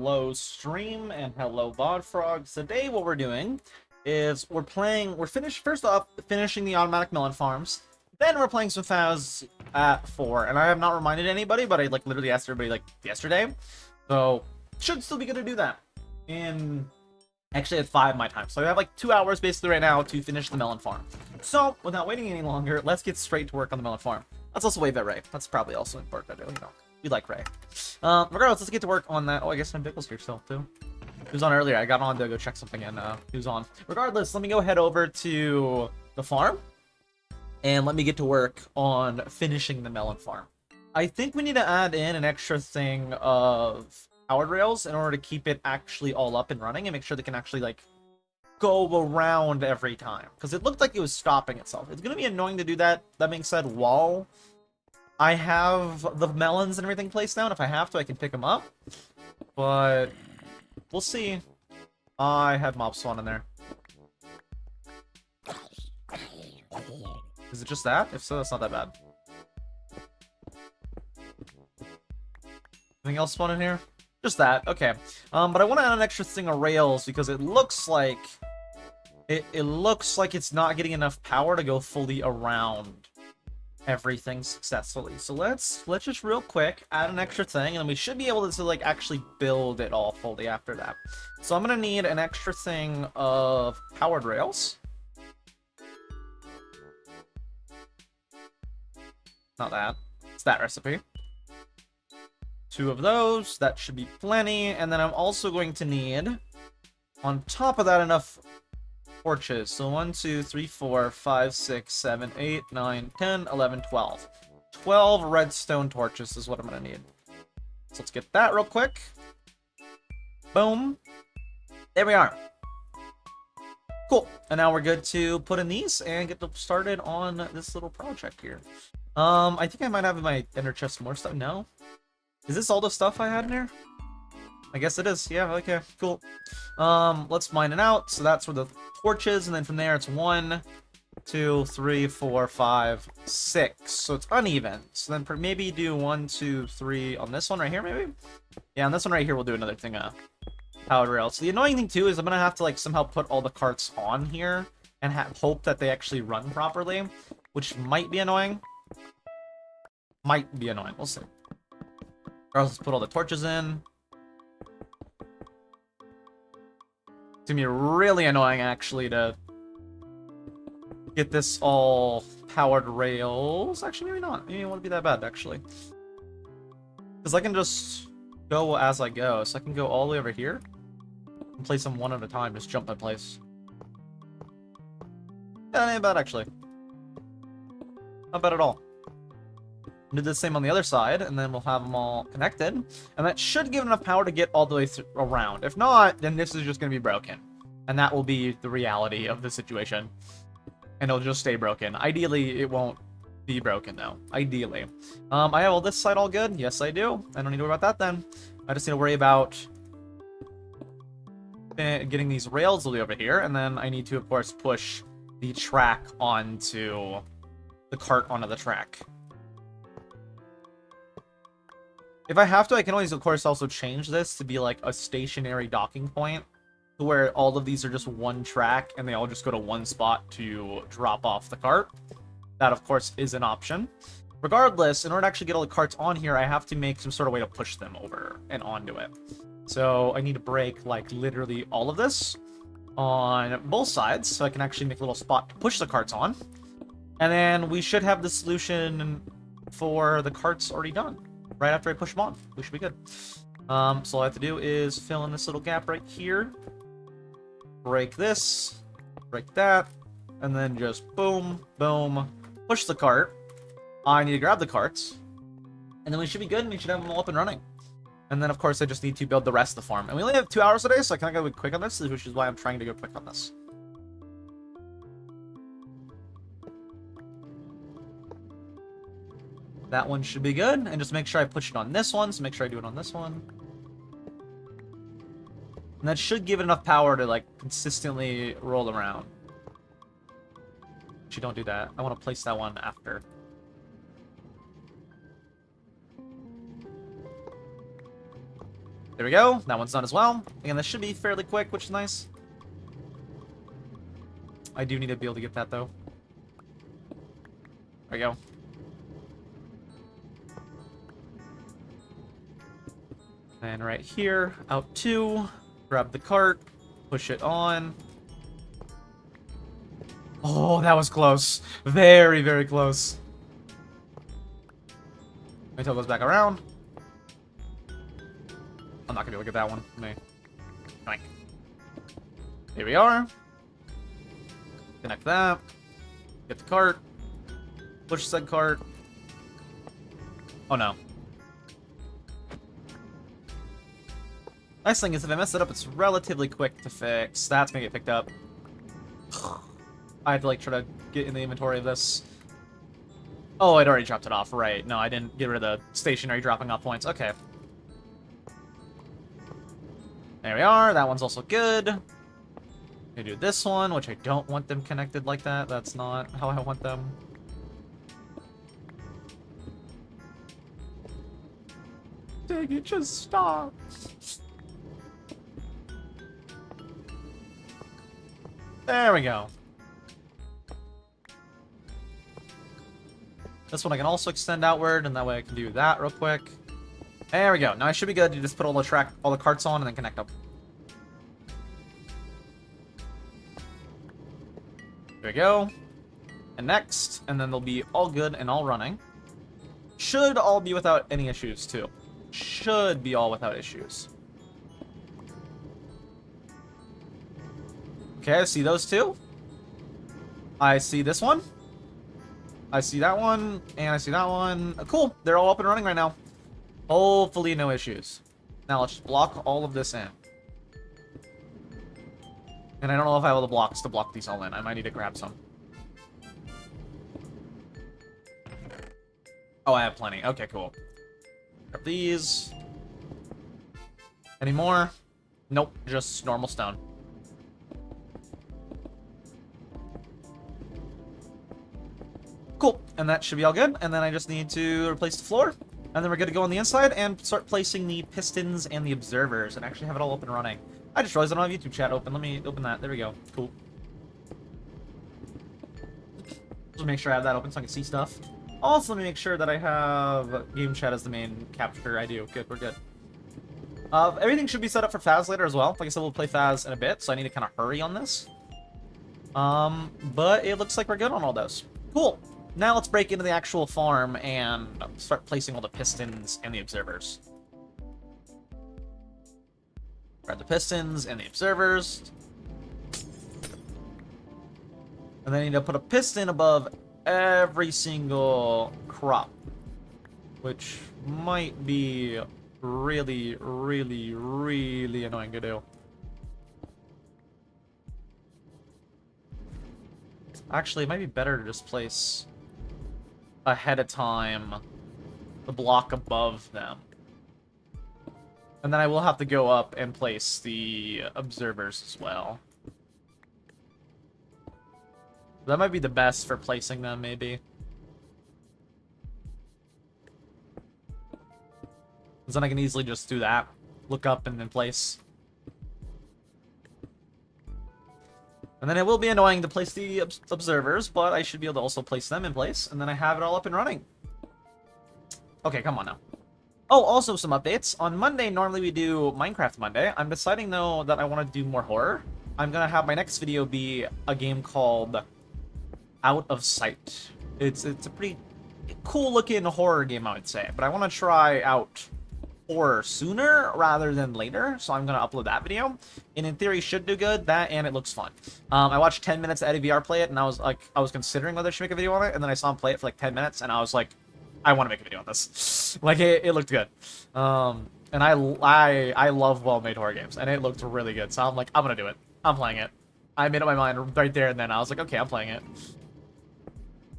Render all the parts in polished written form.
Hello stream and hello VOD frogs. Today what we're doing is first off finishing the automatic melon farms. Then we're playing some FAS at 4, and I have not reminded anybody, but I like literally asked everybody like yesterday. So should still be good to do that. In actually at 5 my time. So I have like 2 hours basically right now to finish the melon farm. So without waiting any longer, let's get straight to work on the melon farm. Let's also wave at Ray. That's probably also important to do, you know. We like Ray. Regardless, let's get to work on that. Oh, I guess Bickle's here still, too. He was on earlier. I got on to go check something, and he was on. Regardless, let me go head over to the farm, and let me get to work on finishing the melon farm. I think we need to add in an extra thing of powered rails in order to keep it actually all up and running and make sure they can actually, like, go around every time. Because it looked like it was stopping itself. It's going to be annoying to do that. That being said, while I have the melons and everything placed down. If I have to, I can pick them up. But we'll see. I had mob spawn in there. Is it just that? If so, that's not that bad. Anything else spawn in here? Just that. Okay. But I want to add an extra thing of rails because it looks like it looks like it's not getting enough power to go fully around everything successfully. So let's just real quick add an extra thing, and we should be able to like actually build it all fully after that. So I'm gonna need an extra thing of powered rails. Not that. It's that recipe. 2 of those. That should be plenty. And then I'm also going to need, on top of that, enough torches. So 1, 2, 3, 4, 5, 6, 7, 8, 9, 10, 11, 12. 12 redstone torches is what I'm going to need. So let's get that real quick. Boom. There we are. Cool. And now we're good to put in these and get started on this little project here. I think I might have in my ender chest more stuff. No? Is this all the stuff I had in there? I guess it is. Yeah, okay, cool. Let's mine it out. So that's where the torches, and then from there it's 1, 2, 3, 4, 5, 6. So it's uneven. So then maybe do 1, 2, 3 on this one right here, maybe? Yeah, on this one right here we'll do another thing, powered rail. So the annoying thing too is I'm gonna have to like somehow put all the carts on here and hope that they actually run properly, which might be annoying. Might be annoying. We'll see. Let's put all the torches in. It's gonna be really annoying, actually, to get this all powered rails. Actually, maybe not. Maybe it won't be that bad, actually. Because I can just go as I go. So I can go all the way over here and place them one at a time. Just jump in place. Yeah, that ain't bad, actually. Not bad at all. Do the same on the other side, and then we'll have them all connected. And that should give enough power to get all the way around. If not, then this is just going to be broken. And that will be the reality of the situation. And it'll just stay broken. Ideally, it won't be broken, though. Ideally. I have all this side all good? Yes, I do. I don't need to worry about that, then. I just need to worry about getting these rails all the way over here. And then I need to, of course, push the track onto the cart onto the track. If I have to, I can always, of course, also change this to be like a stationary docking point, to where all of these are just one track and they all just go to one spot to drop off the cart. That, of course, is an option. Regardless, in order to actually get all the carts on here, I have to make some sort of way to push them over and onto it. So I need to break, like, literally all of this on both sides, so I can actually make a little spot to push the carts on. And then we should have the solution for the carts already done. Right after I push them on. We should be good. So all I have to do is fill in this little gap right here. Break this. Break that. And then just boom, boom. Push the cart. I need to grab the carts. And then we should be good, and we should have them all up and running. And then, of course, I just need to build the rest of the farm. And we only have 2 hours today, so I kind of gotta go quick on this, which is why I'm trying to go quick on this. That one should be good, and just make sure I push it on this one, so make sure I do it on this one. And that should give it enough power to, like, consistently roll around. Actually, don't do that. I want to place that one after. There we go. That one's done as well. And this should be fairly quick, which is nice. I do need to be able to get that, though. There we go. And right here, out 2. Grab the cart. Push it on. Oh, that was close. Very, very close. Until it goes back around. I'm not gonna be able to get that one. Yoink. Here we are. Connect that. Get the cart. Push said cart. Oh no. Nice thing is if I mess it up, it's relatively quick to fix. That's gonna get picked up. I had to like try to get in the inventory of this. Oh, I'd already dropped it off. Right. No, I didn't get rid of the stationary dropping off points. Okay. There we are. That one's also good. I do this one, which I don't want them connected like that. That's not how I want them. Dang it, just stop. There we go. This one I can also extend outward, and that way I can do that real quick. There we go. Now I should be good to just put all the carts on and then connect them. There we go. And next, and then they'll be all good and all running. Should all be without any issues, too. Should be all without issues. Okay, I see those two. I see this one. I see that one, and I see that one. Cool. They're all up and running right now. Hopefully no issues. Now let's just block all of this in. And I don't know if I have all the blocks to block these all in. I might need to grab some. Oh, I have plenty. Okay, cool. Grab these. Any more? Nope, just normal stone. Cool, and that should be all good. And then I just need to replace the floor. And then we're good to go on the inside and start placing the pistons and the observers and actually have it all up and running. I just realized I don't have YouTube chat open. Let me open that. There we go. Cool. Just make sure I have that open so I can see stuff. Also, let me make sure that I have game chat as the main capture. I do. Good, we're good. Everything should be set up for Faz later as well. Like I said, we'll play Faz in a bit, so I need to kind of hurry on this. But it looks like we're good on all those. Cool. Now let's break into the actual farm and start placing all the pistons and the observers. Grab the pistons and the observers. And then I need to put a piston above every single crop. Which might be really, really, really annoying to do. Actually, it might be better to just place ahead of time the block above them. And then I will have to go up and place the observers as well. That might be the best for placing them, maybe. Because then I can easily just do that. Look up and then place. And then it will be annoying to place the observers, but I should be able to also place them in place, and then I have it all up and running. Okay, come on now. Oh, also some updates. On Monday, normally we do Minecraft Monday. I'm deciding, though, that I want to do more horror. I'm going to have my next video be a game called Out of Sight. It's a pretty cool-looking horror game, I would say, but I want to try out horror sooner rather than later, so I'm gonna upload that video, and in theory should do good. That, and it looks fun. I watched 10 minutes of Eddie VR play it, and I was considering whether I should make a video on it, and then I saw him play it for like 10 minutes, and I was like, I want to make a video on this. Like, it looked good. And I love well-made horror games, and it looked really good, so I'm like, I'm gonna do it. I'm playing it. I made up my mind right there and then. I was like, okay, I'm playing it.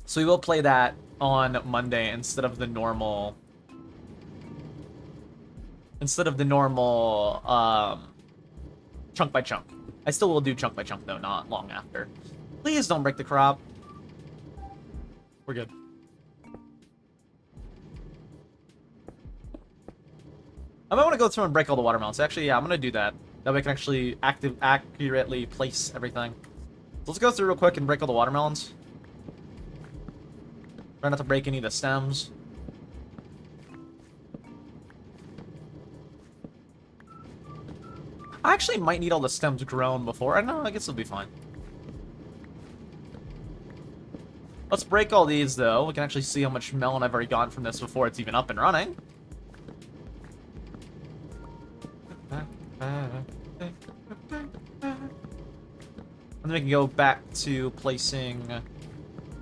So we will play that on Monday instead of the normal chunk by chunk. I still will do chunk by chunk, though, not long after. Please don't break the crop. We're good. I might want to go through and break all the watermelons. Actually, yeah, I'm going to do that. That way I can actually accurately place everything. So let's go through real quick and break all the watermelons. Try not to break any of the stems. I actually might need all the stems grown before. I don't know, I guess it'll be fine. Let's break all these, though. We can actually see how much melon I've already gotten from this before it's even up and running. And then we can go back to placing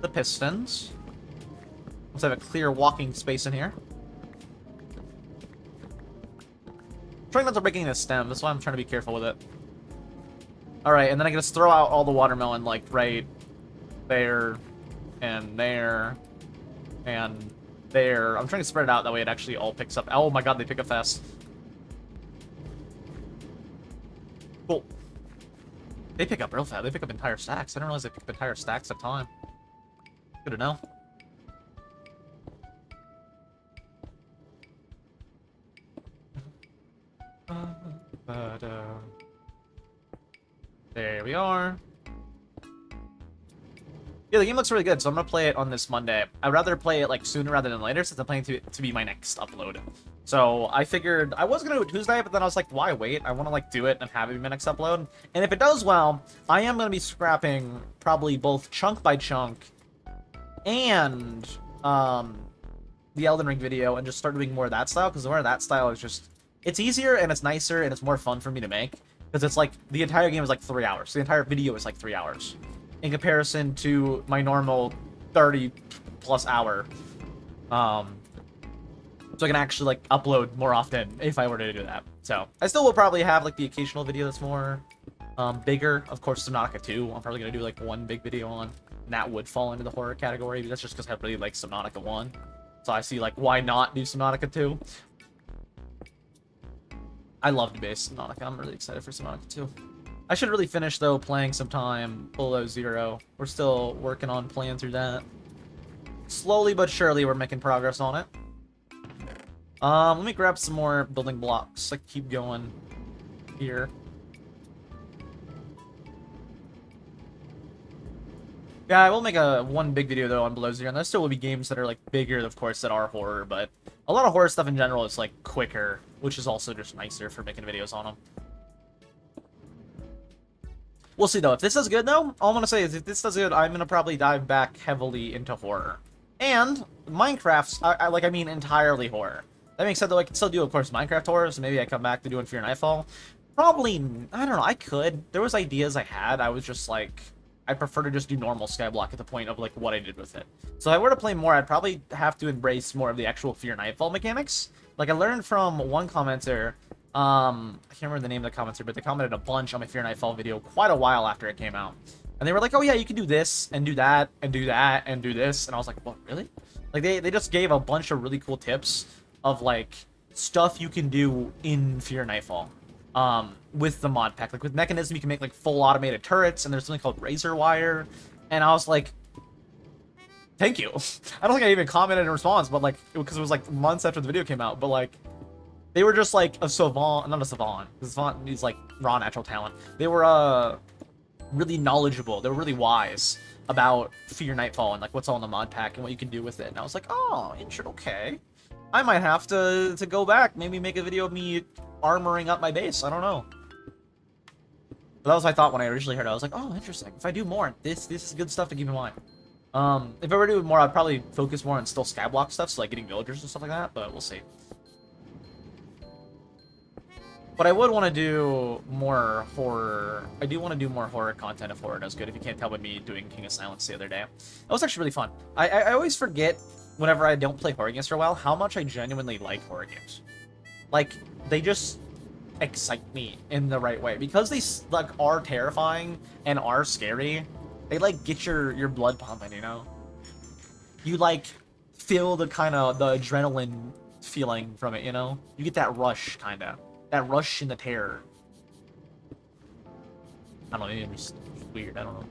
the pistons. Let's have a clear walking space in here. Trying not to break any of the stem. That's why I'm trying to be careful with it. Alright, and then I can just throw out all the watermelon, like, right there, and there, and there. I'm trying to spread it out, that way it actually all picks up. Oh my god, they pick up fast. Cool. They pick up real fast. They pick up entire stacks. I didn't realize they pick up entire stacks at a time. Good to know. There we are. Yeah, the game looks really good, so I'm gonna play it on this Monday. I'd rather play it like sooner rather than later, since I'm planning to be my next upload. So I figured I was gonna do it Tuesday, but then I was like, why wait? I want to like do it and have it be my next upload. And if it does well, I am gonna be scrapping probably both chunk by chunk and the Elden Ring video and just start doing more of that style, because more of that style is just, it's easier and it's nicer and it's more fun for me to make, because it's like the entire game is like 3 hours. The entire video is like 3 hours in comparison to my normal 30 plus hour. So I can actually like upload more often if I were to do that. So I still will probably have like the occasional video that's more bigger. Of course, Subnautica 2, I'm probably gonna do like one big video on, and that would fall into the horror category, but that's just because I really like Subnautica 1. So I see like why not do Subnautica 2. I loved base Subnautica. I'm really excited for Subnautica 2. I should really finish, though, playing sometime below 0. We're still working on playing through that. Slowly but surely, we're making progress on it. Let me grab some more building blocks. Like, keep going here. Yeah, I will make one big video, though, on below 0. And there still will be games that are, like, bigger, of course, that are horror. But a lot of horror stuff in general is, like, quicker, which is also just nicer for making videos on them. We'll see, though. If this does good, though, all I'm going to say is if this does good, I'm going to probably dive back heavily into horror. And Minecraft's, I mean entirely horror. That being said, though, I can still do, of course, Minecraft horror, so maybe I come back to doing Fear Nightfall. Probably, I don't know, I could. There was ideas I had. I was just like, I prefer to just do normal Skyblock at the point of, like, what I did with it. So if I were to play more, I'd probably have to embrace more of the actual Fear Nightfall mechanics. Like, I learned from one commenter, I can't remember the name of the commenter, but they commented a bunch on my Fear Nightfall video quite a while after it came out. And they were like, oh yeah, you can do this, and do that, and do that, and do this. And I was like, what, really? Like, they just gave a bunch of really cool tips of, like, stuff you can do in Fear Nightfall. With the mod pack. Like, with Mechanism, you can make, like, full automated turrets, and there's something called Razor Wire. And I was like, thank you. I don't think I even commented in response, but, like, because it was, like, months after the video came out, but, like, they were just, like, a savant, not a savant, because savant needs, like, raw natural talent. They were, really knowledgeable. They were really wise about Fear Nightfall and, like, what's all in the mod pack and what you can do with it. And I was like, oh, okay. I might have to go back, maybe make a video of me armoring up my base. I don't know. But that was my thought when I originally heard it. I was like, oh, interesting. If I do more, this is good stuff to keep in mind. If I were to do more, I'd probably focus more on still Skyblock stuff, so like getting villagers and stuff like that, but we'll see. But I would want to do more horror. I do want to do more horror content if horror does good. If you can't tell by me doing King of Silence the other day. That was actually really fun. I always forget whenever I don't play horror games for a while how much I genuinely like horror games. Like, they just excite me in the right way. Because they, like, are terrifying and are scary, they, like, get your blood pumping, you know? You, like, feel the kind of, the adrenaline feeling from it, you know? You get that rush, kind of. That rush in the terror. I don't know, it's weird, I don't know.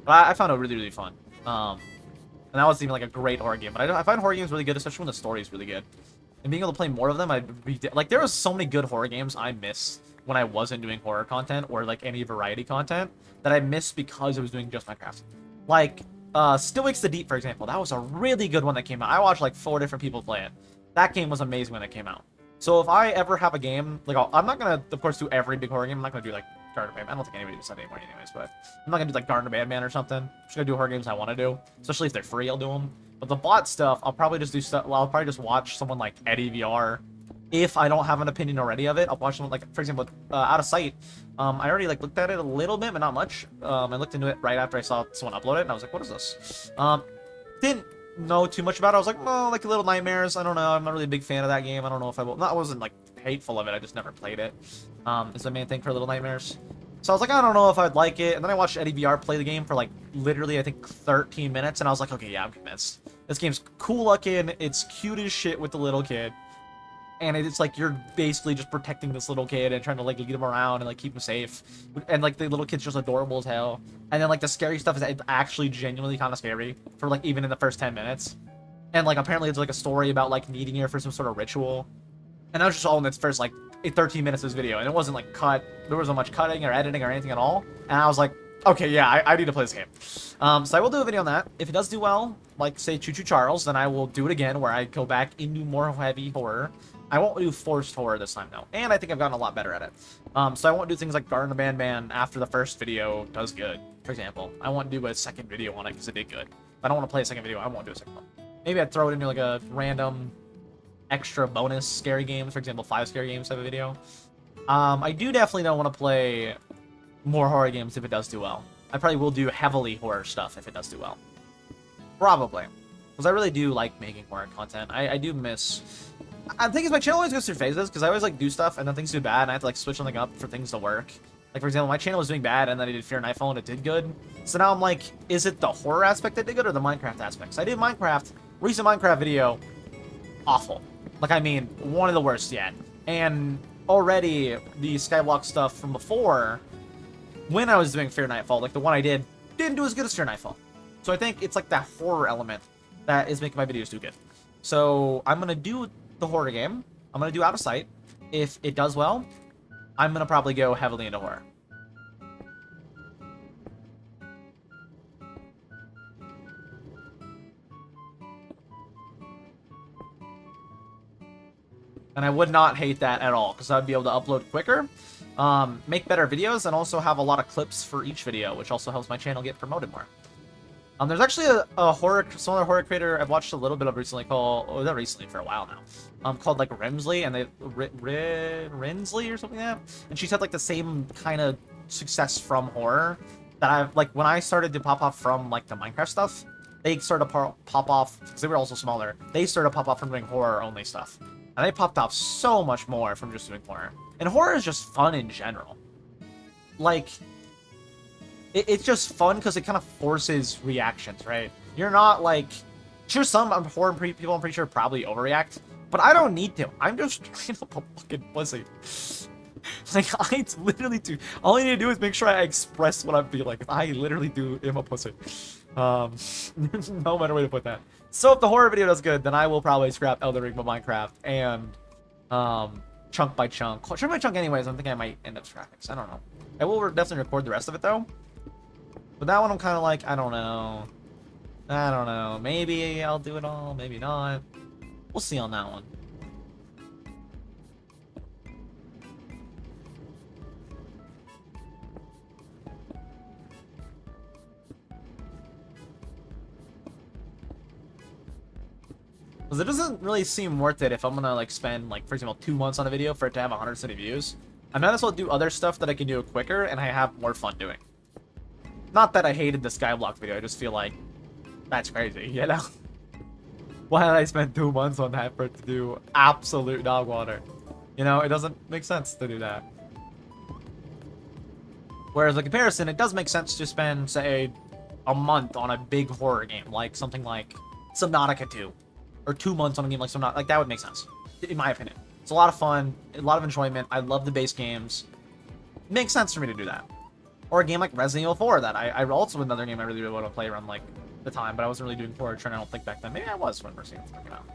But I found it really, really fun. And that was even, like, a great horror game. But I find horror games really good, especially when the story is really good. and being able to play more of them, I'd be like, there was so many good horror games I missed when I wasn't doing horror content or like any variety content that I missed because I was doing just Minecraft. Like, Still Wakes the Deep, for example. That was a really good one that came out. I watched like 4 different people play it. That game was amazing when it came out. So if I ever have a game, like, I'm not gonna, of course, do every big horror game. I'm not gonna do like Garden Bandman. I don't think anybody does that anymore anyways, but I'm not gonna do like Garden Bandman or something. I'm just gonna do horror games I want to do. Especially if they're free, I'll do them. But the bot stuff, I'll probably just do stuff, well, I'll probably just watch someone like Eddie VR. If I don't have an opinion already of it, I'll watch someone like, for example, Out of Sight. I already like looked at it a little bit, but not much. I looked into it right after I saw someone upload it, and I was like, what is this? Didn't know too much about it. I was like, well, like Little Nightmares. I don't know. I'm not really a big fan of that game. I don't know if I will. No, I wasn't like hateful of it. I just never played it. It's the main thing for Little Nightmares. So I was like, I don't know if I'd like it. And then I watched Eddie VR play the game for like literally, I think 13 minutes. And I was like, okay, yeah, I'm convinced. This game's cool looking. It's cute as shit with the little kid. And it's like you're basically just protecting this little kid and trying to like lead him around and like keep him safe. And like the little kid's just adorable as hell. And then like the scary stuff is actually genuinely kind of scary for like even in the first 10 minutes. And like apparently it's like a story about like needing her for some sort of ritual. And that was just all in its first like 13 minutes of this video. And it wasn't like cut. There wasn't much cutting or editing or anything at all. And I was like, okay, yeah, I need to play this game. So I will do a video on that. If it does do well, like say Choo Choo Charles, then I will do it again where I go back into more heavy horror. I won't do forced horror this time, though. And I think I've gotten a lot better at it. So I won't do things like Garden Bandman after the first video does good, for example. I won't do a second video on it because it did good. If I don't want to play a second video, I won't do a second one. Maybe I'd throw it into like a random extra bonus scary games, for example, 5 scary games type of video. I do definitely don't want to play more horror games if it does do well. I probably will do heavily horror stuff if it does do well. Probably. Because I really do like making horror content. I do miss... I think my channel always goes through phases, because I always like do stuff and then things do bad and I have to like switch something up for things to work. Like for example, my channel was doing bad and then I did Fear Nightfall and it did good. So now I'm like, is it the horror aspect that did good or the Minecraft aspects? I did Minecraft, recent Minecraft video, awful. Like I mean, one of the worst yet. And already the Skyblock stuff from before, when I was doing Fear Nightfall, like the one I did, didn't do as good as Fear Nightfall. So I think it's like that horror element that is making my videos do good. So I'm gonna do the horror game. I'm gonna do Out of Sight. If it does well, I'm gonna probably go heavily into horror. And I would not hate that at all, because I'd be able to upload quicker, make better videos, and also have a lot of clips for each video, which also helps my channel get promoted more. There's actually a horror, some other horror creator I've watched a little bit of recently called, oh, not recently, for a while now, called like Rimsley, and they, Rinsley or something like that, and she's had like the same kind of success from horror that I've, like when I started to pop off from like the Minecraft stuff, they started to pop off, because they were also smaller, they started to pop off from doing horror only stuff, and they popped off so much more from just doing horror, and horror is just fun in general, like, it's just fun because it kind of forces reactions, right? You're not like... Sure, some horror people I'm pretty sure probably overreact, but I don't need to. I'm just straight up a fucking pussy. Like, I literally do... All I need to do is make sure I express what I'm feeling. I literally do am a pussy. There's no better way to put that. So if the horror video does good, then I will probably scrap Elden Ring, Minecraft, and chunk by chunk. Chunk by chunk anyways, I'm thinking I might end up scrapping, so I don't know. I will definitely record the rest of it, though. But that one I'm kind of like, I don't know. I don't know. Maybe I'll do it all, maybe not. We'll see on that one. Because it doesn't really seem worth it if I'm gonna like spend like, for example, 2 months on a video for it to have 170 views. I might as well do other stuff that I can do quicker and I have more fun doing. Not that I hated the Skyblock video, I just feel like that's crazy, you know? Why did I spend 2 months on that for it to do absolute dog water? You know, it doesn't make sense to do that. Whereas in comparison, it does make sense to spend, say, a month on a big horror game, like something like Subnautica 2. Or 2 months on a game like Subnautica, like that would make sense, in my opinion. It's a lot of fun, a lot of enjoyment, I love the base games. It makes sense for me to do that. Or a game like Resident Evil 4 that I also another game I really want to play around like the time, but I wasn't really doing horror, trying to think back then. Maybe I was when Resident Evil 4 came out.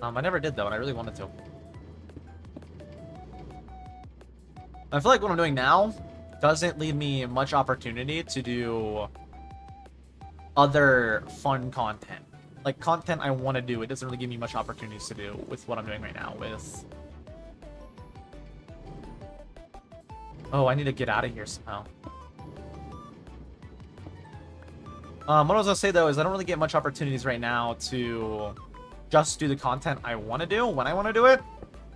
I never did, though, and I really wanted to. I feel like what I'm doing now doesn't leave me much opportunity to do other fun content. Like, content I want to do, it doesn't really give me much opportunities to do with what I'm doing right now with... Oh, I need to get out of here somehow. What I was gonna say, though, is I don't really get much opportunities right now to just do the content I want to do when I want to do it,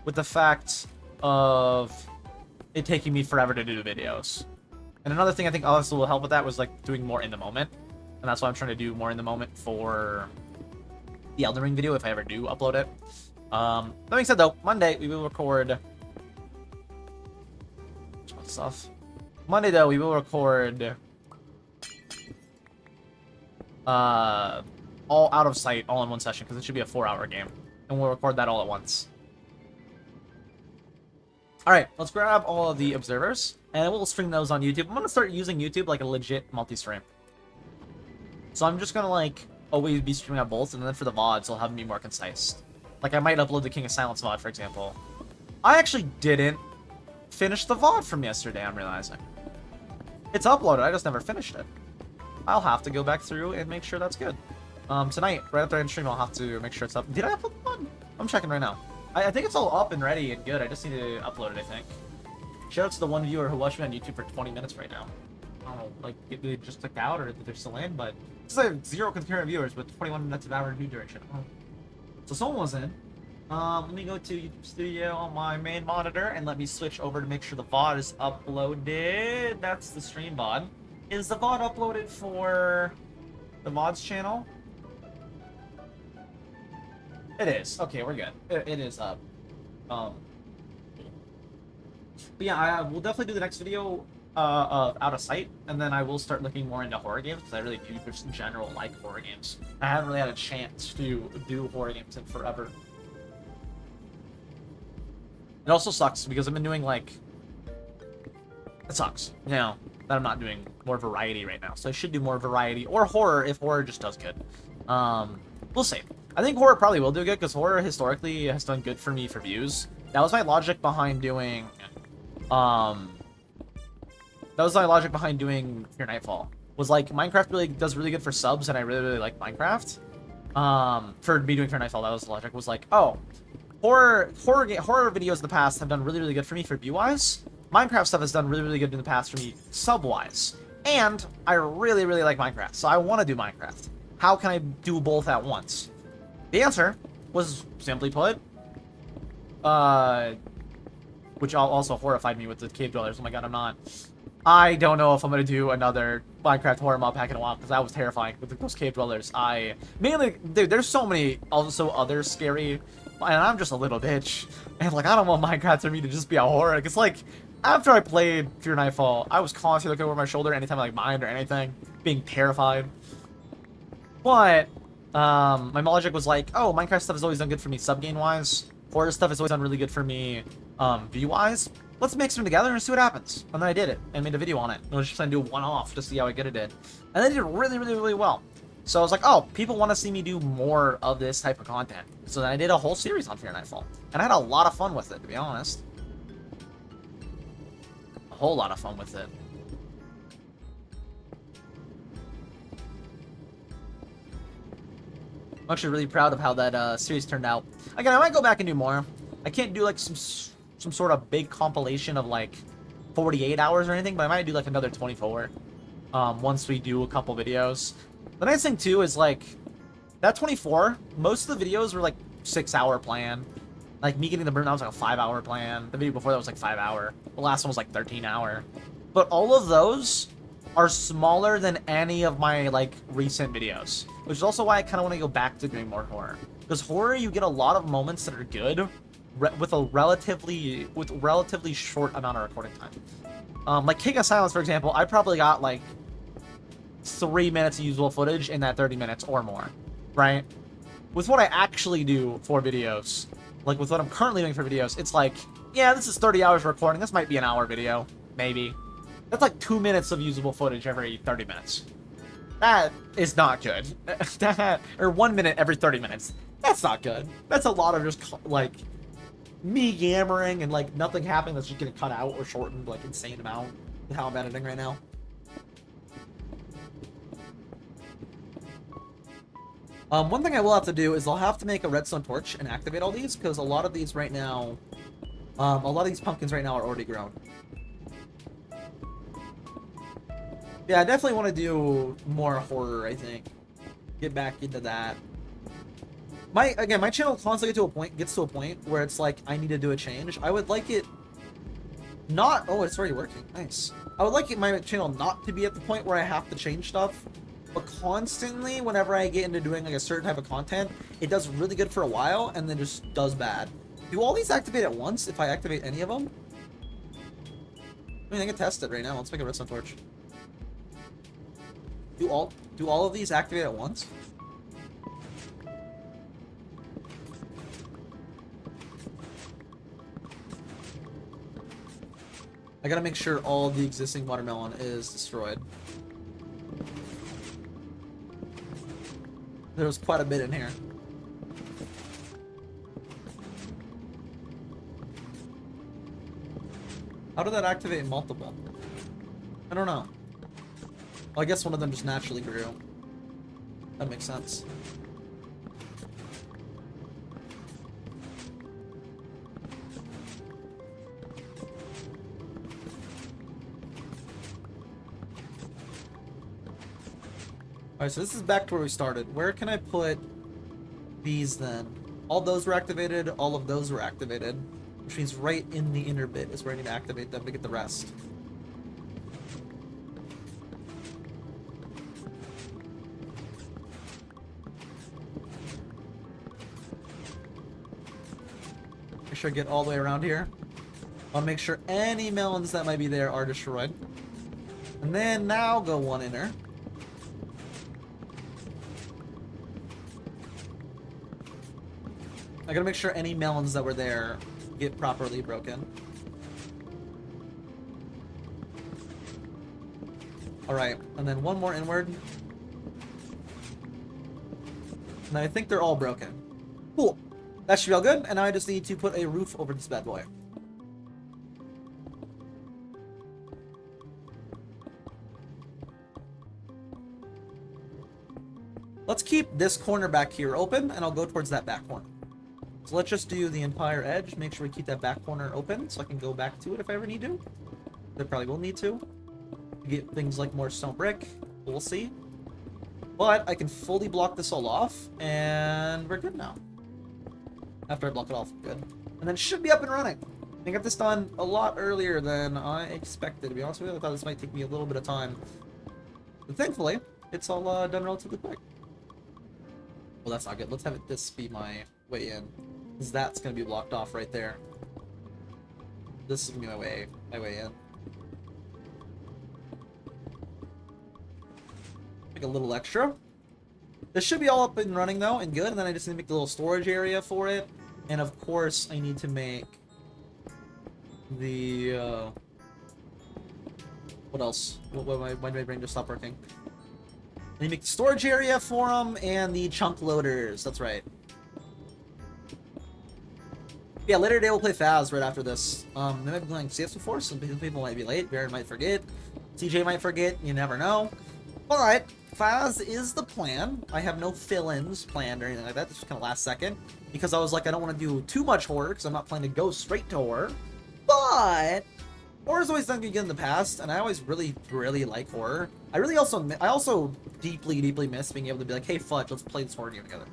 with the fact of it taking me forever to do videos. And another thing I think also will help with that was, like, doing more in the moment. And that's why I'm trying to do more in the moment for the Elden Ring video if I ever do upload it. That being said, though, Monday we will record... stuff. Monday, though, we will record... all out of sight, all in one session, because it should be a 4-hour game. And we'll record that all at once. Alright, let's grab all of the observers, and we'll stream those on YouTube. I'm going to start using YouTube like a legit multi-stream. So I'm just going to, like, always be streaming on both, and then for the VODs, I'll have them be more concise. Like, I might upload the King of Silence VOD, for example. I actually didn't finish the VOD from yesterday, I'm realizing. It's uploaded, I just never finished it. I'll have to go back through and make sure that's good. Tonight, right after I end stream, I'll have to make sure it's up. Did I upload the VOD? I'm checking right now. I think it's all up and ready and good. I just need to upload it, I think. Shout out to the one viewer who watched me on YouTube for 20 minutes right now. I don't know, like, did they just click out or did they still in? But it's like 0 concurrent viewers with 21 minutes of average view duration. Oh. So someone was in. Let me go to YouTube Studio on my main monitor and let me switch over to make sure the VOD is uploaded. That's the stream VOD. Is the VOD uploaded for the VODs channel? It is. Okay, we're good. It is up. But yeah, I will definitely do the next video of Out of Sight, and then I will start looking more into horror games, because I really do just in general like horror games. I haven't really had a chance to do horror games in forever. It also sucks, because I've been doing, like... It sucks, you know, that I'm not doing more variety right now. So I should do more variety, or horror, if horror just does good. We'll see. I think horror probably will do good, because horror historically has done good for me for views. That was my logic behind doing... That was my logic behind doing Fear Nightfall. Was like, Minecraft really does really good for subs, and I really, really like Minecraft. For me doing Fear Nightfall, that was the logic. Was like, oh, horror videos in the past have done really, really good for me for view-wise. Minecraft stuff has done really, really good in the past for me sub-wise. And I really, really like Minecraft, so I want to do Minecraft. How can I do both at once? The answer was, simply put, which also horrified me with the cave dwellers. Oh my god, I don't know if I'm gonna do another Minecraft horror mod pack in a while, because that was terrifying with those cave dwellers. Dude, there's so many also other scary, and I'm just a little bitch, and like, I don't want Minecraft for me to just be a horror, because like, after I played Fear Nightfall, I was constantly looking over my shoulder anytime I like mined or anything, being terrified. But my logic was like, oh, Minecraft stuff has always done good for me sub-game wise. Horror stuff has always done really good for me view-wise. Let's mix them together and see what happens. And then I did it and made a video on it. I was just trying to do a one-off to see how good it did. And they did really, really, really well. So I was like, oh, people want to see me do more of this type of content. So then I did a whole series on Fear Nightfall. And I had a lot of fun with it, to be honest. A whole lot of fun with it. I'm actually really proud of how that series turned out. Again, I might go back and do more. I can't do like some sort of big compilation of like 48 hours or anything, but I might do like another 24 once we do a couple videos. The nice thing too is like that 24, most of the videos were like 6-hour plan. Like me getting the burn, that was like a 5-hour plan. The video before that was like 5-hour. The last one was like 13-hour. But all of those are smaller than any of my like recent videos, which is also why I kind of want to go back to doing more horror. Because horror, you get a lot of moments that are good with a relatively short amount of recording time. Like King of Silence, for example, I probably got like 3 minutes of usable footage in that 30 minutes or more, right? With what I actually do for videos, like with what I'm currently doing for videos, it's like, yeah, this is 30 hours recording. This might be an hour video, maybe. That's like 2 minutes of usable footage every 30 minutes. That is not good. Or 1 minute every 30 minutes. That's not good. That's a lot of just, like, me yammering and, like, nothing happening that's just getting cut out or shortened, like, insane amount with how I'm editing right now. One thing I will have to do is I'll have to make a redstone torch and activate all these, because a lot of these right now, a lot of these pumpkins right now are already grown. Yeah, I definitely want to do more horror, I think. Get back into that. My channel constantly gets to a point where it's like I need to do a change. I would like it not. Oh, it's already working. Nice. I would like my channel not to be at the point where I have to change stuff, but constantly, whenever I get into doing like a certain type of content, it does really good for a while and then just does bad. Do all these activate at once? If I activate any of them, I mean, I can test it right now. Let's make a redstone torch. Do all of these activate at once? I gotta make sure all the existing watermelon is destroyed. There was quite a bit in here. How did that activate multiple? I don't know. Well, I guess one of them just naturally grew. That makes sense. Alright, so this is back to where we started. Where can I put these then? All those were activated, all of those were activated. Which means right in the inner bit is where I need to activate them to get the rest. Make sure I get all the way around here. I'll make sure any melons that might be there are destroyed. And then now go one inner. I gotta make sure any melons that were there get properly broken. Alright, and then one more inward. And I think they're all broken. Cool. That should be all good, and now I just need to put a roof over this bad boy. Let's keep this corner back here open, and I'll go towards that back corner. So let's just do the entire edge, make sure we keep that back corner open so I can go back to it if I ever need to. I probably will need to get things like more stone brick. We'll see. But I can fully block this all off, and we're good now. After I block it off, good. And then it should be up and running. I got this done a lot earlier than I expected, to be honest with you. I thought this might take me a little bit of time. But thankfully, it's all done relatively quick. Well, that's not good. Let's have this be my way in. Because that's going to be blocked off right there. This is going to be my way in. Make a little extra. This should be all up and running though, and good. And then I just need to make a little storage area for it. And of course, I need to make the what else? Why did my brain just stop working? I need to make the storage area for them and the chunk loaders. That's right. Yeah, later today we'll play Faz right after this. They might be playing CS before, some people might be late. Baron might forget. TJ might forget. You never know. But Faz is the plan. I have no fill-ins planned or anything like that. This is kind of last second. Because I was like, I don't want to do too much horror, because I'm not planning to go straight to horror. But horror's always done good in the past, and I always really, really like horror. I also deeply, deeply miss being able to be like, hey, Fudge, let's play this horror game together.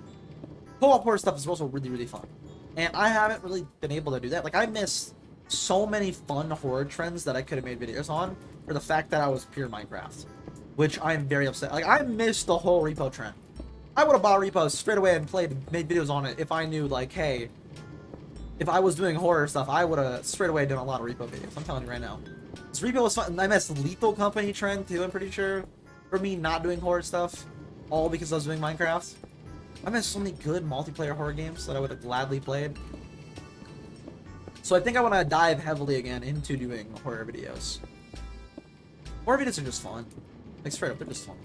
Co-op horror stuff is also really, really fun. And I haven't really been able to do that. Like, I miss so many fun horror trends that I could have made videos on for the fact that I was pure Minecraft. Which I'm very upset. Like, I missed the whole repo trend. I would have bought repos straight away and made videos on it if I knew, like, hey, if I was doing horror stuff, I would have straight away done a lot of repo videos. I'm telling you right now. This repo was fun. I missed Lethal Company trend, too, I'm pretty sure. For me not doing horror stuff. All because I was doing Minecraft. I missed so many good multiplayer horror games that I would have gladly played. So I think I want to dive heavily again into doing horror videos. Horror videos are just fun. Like, straight up, they're just fun.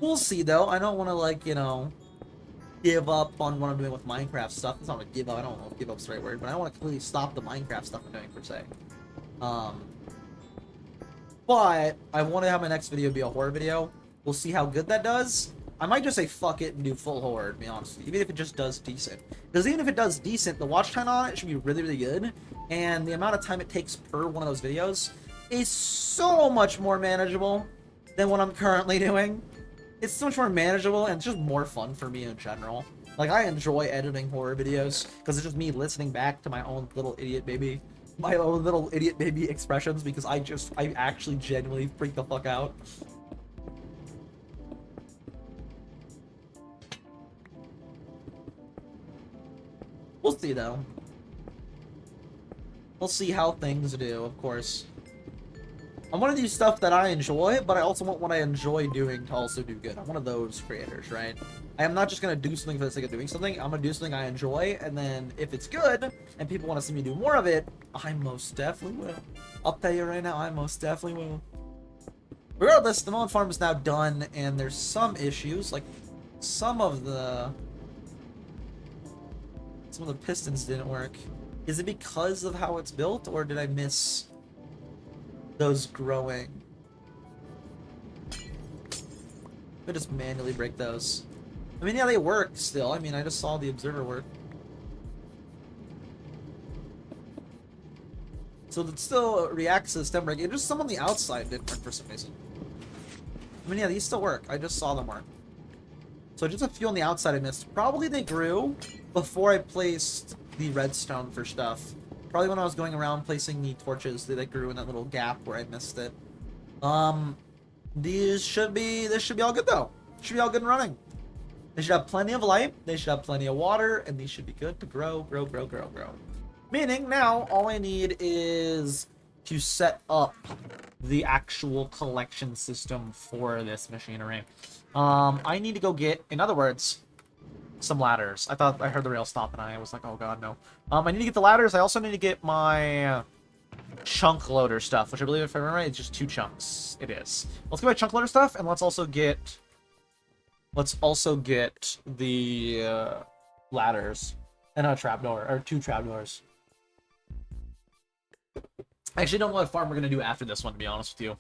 We'll see, though. I don't want to, like, you know, give up on what I'm doing with Minecraft stuff. It's not gonna give up. I don't know if give up's the right word, but I don't want to completely stop the Minecraft stuff I'm doing, per se. But I want to have my next video be a horror video. We'll see how good that does. I might just say fuck it and do full horror, to be honest with you, even if it just does decent. Because even if it does decent, the watch time on it should be really, really good. And the amount of time it takes per one of those videos is so much more manageable than what I'm currently doing. It's so much more manageable and it's just more fun for me in general. Like, I enjoy editing horror videos because it's just me listening back to my own little idiot baby. My own little idiot baby expressions because I actually genuinely freak the fuck out. We'll see, though. We'll see how things do, of course. I want to do stuff that I enjoy, but I also want what I enjoy doing to also do good. I'm one of those creators, right? I am not just going to do something for the sake of doing something. I'm going to do something I enjoy, and then if it's good, and people want to see me do more of it, I most definitely will. I'll tell you right now, I most definitely will. Regardless, the Melon farm is now done, and there's some issues, like some of the pistons didn't work. Is it because of how it's built, or did I miss those growing? I just manually break those. I mean, yeah, they work still. I mean, I just saw the observer work. So it still reacts to the stem break. It just some on the outside didn't work for some reason. I mean, yeah, these still work. I just saw them work. So just a few on the outside I missed. Probably they grew before I placed the redstone for stuff. Probably when I was going around placing the torches, they grew in that little gap where I missed it. This should be all good though. Should be all good and running. They should have plenty of light, they should have plenty of water, and these should be good to grow. Meaning now all I need is to set up the actual collection system for this machinery. I need to go get, in other words, some ladders. I thought I heard the rail stop and I was like, oh god, no. I need to get the ladders. I also need to get my chunk loader stuff, which I believe, if I remember right, it's just 2 chunks. It is. Let's get my chunk loader stuff, and let's also get the ladders and a trapdoor, or 2 trapdoors. I actually don't know what farm we're gonna do after this one, to be honest with you.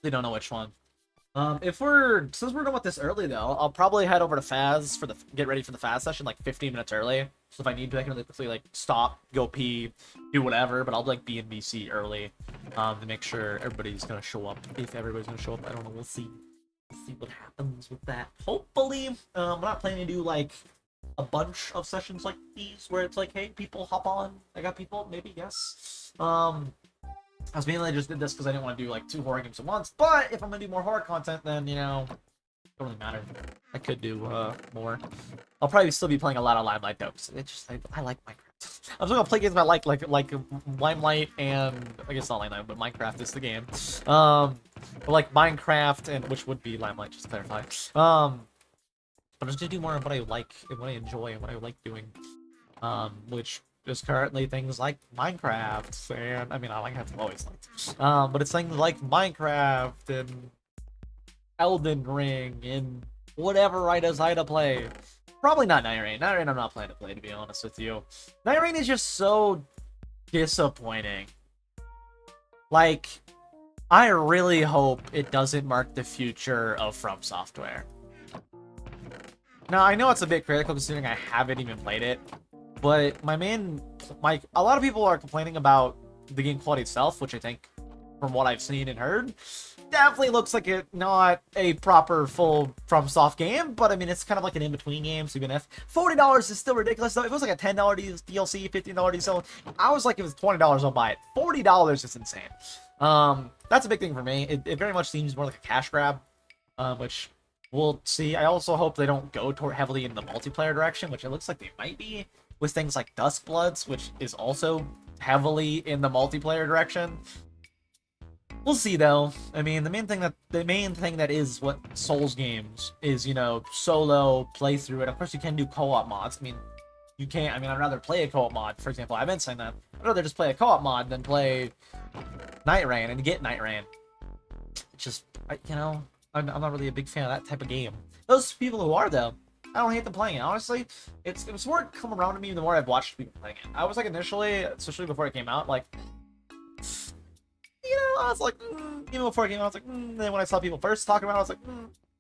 They don't know which one. Since we're done with this early though, I'll probably head over to Faz for get ready for the Faz session like 15 minutes early. So if I need to, I can really quickly like stop, go pee, do whatever. But I'll like be in BC early, to make sure everybody's gonna show up. If everybody's gonna show up, I don't know. We'll see. We'll see what happens with that. Hopefully, I'm not planning to do like a bunch of sessions like these where it's like, hey, people hop on. I got people. Maybe yes. I was mainly just did this because I didn't want to do like 2 horror games at once, but if I'm gonna do more horror content, then, you know, it don't really matter. I could do more. I'll probably still be playing a lot of Limelight though, because it's just I like Minecraft. I'm still gonna play games I like Limelight and I guess not Limelight, but Minecraft is the game. But like Minecraft and which would be Limelight, just to clarify. But I'm just gonna do more of what I like and what I enjoy and what I like doing. Which is currently things like Minecraft, and I mean, I have always liked, but it's things like Minecraft and Elden Ring and whatever I decide to play. Probably not Night Rain. Night Rain I'm not planning to play, to be honest with you. Night Rain is just so disappointing. Like, I really hope it doesn't mark the future of From Software. Now, I know it's a bit critical considering I haven't even played it, but a lot of people are complaining about the game quality itself, which I think, from what I've seen and heard, definitely looks like it's not a proper full FromSoft game, but I mean, it's kind of like an in-between game, so even if $40 is still ridiculous, though, if it was like a $10 DLC, $15 DLC, I was like, if it was $20, I'll buy it. $40 is insane. That's a big thing for me. It very much seems more like a cash grab, which we'll see. I also hope they don't go heavily in the multiplayer direction, which it looks like they might be, with things like Duskbloods, which is also heavily in the multiplayer direction. We'll see, though. I mean, the main thing that is what Souls games is, you know, solo playthrough. And of course, you can do co-op mods. I mean, you can't. I mean, I'd rather play a co-op mod. For example, I've been saying that. I'd rather just play a co-op mod than play Night Rain and get Night Rain. It's just, you know, I'm not really a big fan of that type of game. Those people who are though, I don't hate them playing it. Honestly, it's more come around to me the more I've watched people playing it. I was like initially, especially before it came out, like, I was like, even before it came out, I was like, then when I saw people first talking about it, I was like,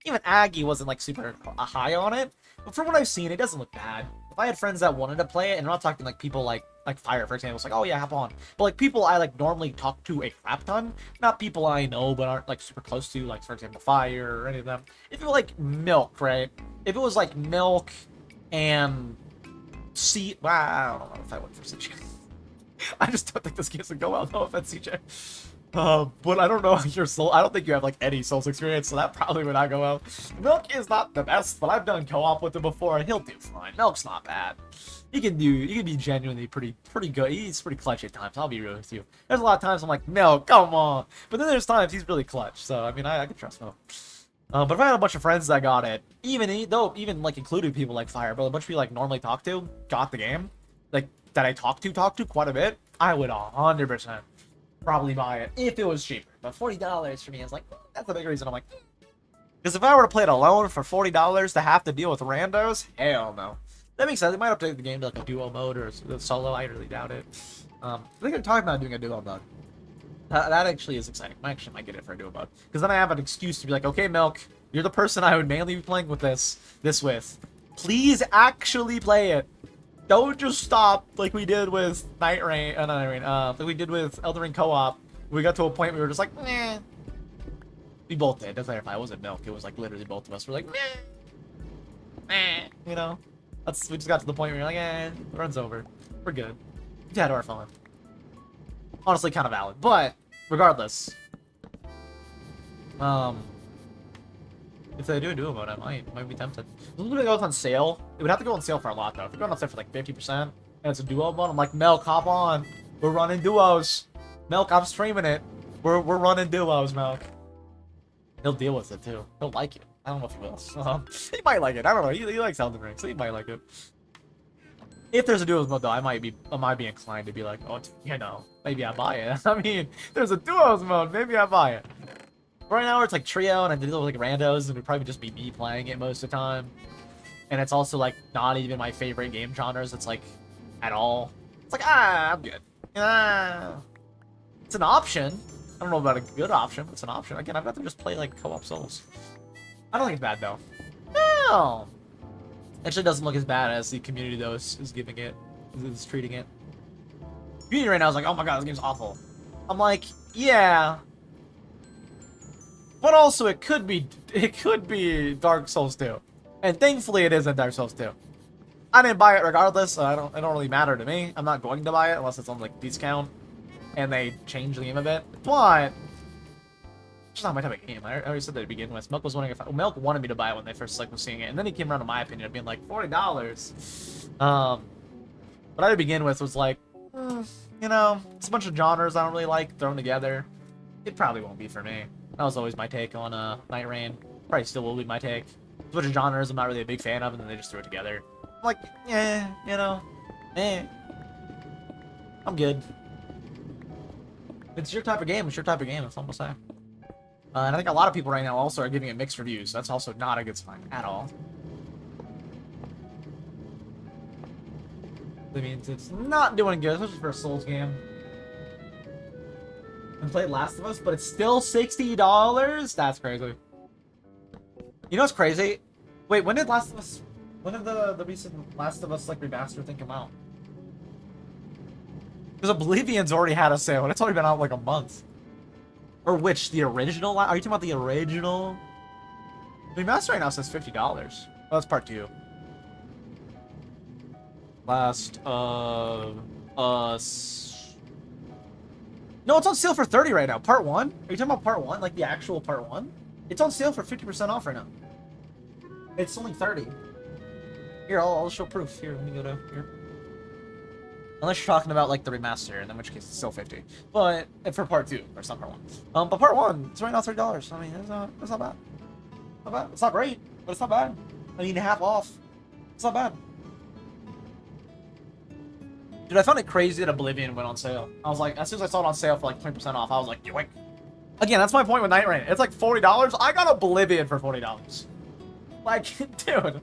even Aggie wasn't like super high on it. But from what I've seen, it doesn't look bad. If I had friends that wanted to play it, and I'm not talking like people like Fire, for example, it's like, oh yeah, hop on. But like people I like normally talk to a crap ton, not people I know but aren't like super close to, like for example Fire or any of them. If it was like Milk, right? If it was like Milk and well, I don't know if I went for CJ. I just don't think this game's gonna go well. No offense, CJ. But I don't know your soul. I don't think you have like any Souls experience, so that probably would not go well. Milk is not the best, but I've done co-op with him before, and he'll do fine. Milk's not bad. He can be genuinely pretty good. He's pretty clutch at times. I'll be real with you. There's a lot of times I'm like, Milk, come on. But then there's times he's really clutch. So I mean, I can trust Milk. But if I had a bunch of friends that got it, even like including people like Fire, but a bunch of people like normally talk to, got the game, like that I talk to quite a bit, I would 100% probably buy it if it was cheaper. But $40 for me is like, that's a big reason I'm like, because if I were to play it alone for $40 to have to deal with randos, hell no. That makes sense. They might update the game to like a duo mode or a solo. I really doubt it. I think they're talking about doing a duo mode. That actually is exciting. I actually might get it for a duo mode, because then I have an excuse to be like, okay, Milk, you're the person I would mainly be playing with this with. Please actually play it. Don't just stop like we did with like we did with Elden Ring co-op. We got to a point where we were just like, meh. We both did. Doesn't matter if I wasn't Milk. It was like literally both of us were like, meh. You know? We just got to the point where you're like, the run's over. We're good. We had our fun. Honestly, kind of valid. But, regardless. If they do a duo mode, I might be tempted. If it goes on sale, it would have to go on sale for a lot, though. If it goes on sale for like 50%, and it's a duo mode, I'm like, Milk, hop on. We're running duos. Milk, I'm streaming it. We're running duos, Milk. He'll deal with it, too. He'll like it. I don't know if he will. He might like it. I don't know. He likes Elden Ring, so he might like it. If there's a duos mode, though, I might be inclined to be like, oh, maybe I buy it. I mean, there's a duos mode. Maybe I buy it. Right now, it's like trio, and I deal with like randos, and it'd probably just be me playing it most of the time. And it's also like not even my favorite game genres. It's like at all. It's like I'm good. It's an option. I don't know about a good option, but it's an option. Again, I'd rather just play like co-op Souls. I don't think it's bad though. No. Actually, doesn't look as bad as the community though is giving it, is treating it. Community right now is like, oh my god, this game's awful. I'm like, yeah. But also, it could be Dark Souls 2, and thankfully, it isn't Dark Souls 2. I didn't buy it regardless. So it don't really matter to me. I'm not going to buy it unless it's on like discount, and they change the game a bit. But it's not my type of game. I already said that to begin with. Milk was wondering if Milk wanted me to buy it when they first like was seeing it, and then he came around to my opinion of being like $40. But I to begin with was like, it's a bunch of genres I don't really like thrown together. It probably won't be for me. That was always my take on Night Rain. Probably still will be my take. It's a bunch of genres I'm not really a big fan of, and then they just threw it together. I'm like, I'm good. It's your type of game. It's your type of game. That's all I'm gonna say. And I think a lot of people right now also are giving it mixed reviews. That's also not a good sign at all. I mean, it's not doing good, especially for a Souls game. And played Last of Us, but it's still $60? That's crazy. You know what's crazy? Wait, when did the recent Last of Us like remaster thing come out? Because Oblivion's already had a sale, and it's only been out like a month. Or which? The original? Are you talking about the original? The remaster right now says $50. Oh, that's part 2. Last of Us. No, it's on sale for $30 right now. Part 1? Are you talking about part 1? Like the actual part 1? It's on sale for 50% off right now. It's only $30. Here, I'll show proof. Here, let me go to here. Unless you're talking about like the remaster, in which case it's still $50. But for part 2, or it's not part 1. But part 1, it's right now $30. I mean, it's not bad. Not bad. It's not great, but it's not bad. I mean, half off. It's not bad. Dude, I found it crazy that Oblivion went on sale. I was like, as soon as I saw it on sale for like 20% off, I was like, yoink. Again, that's my point with Night Rain. It's like $40. I got Oblivion for $40. Like, dude,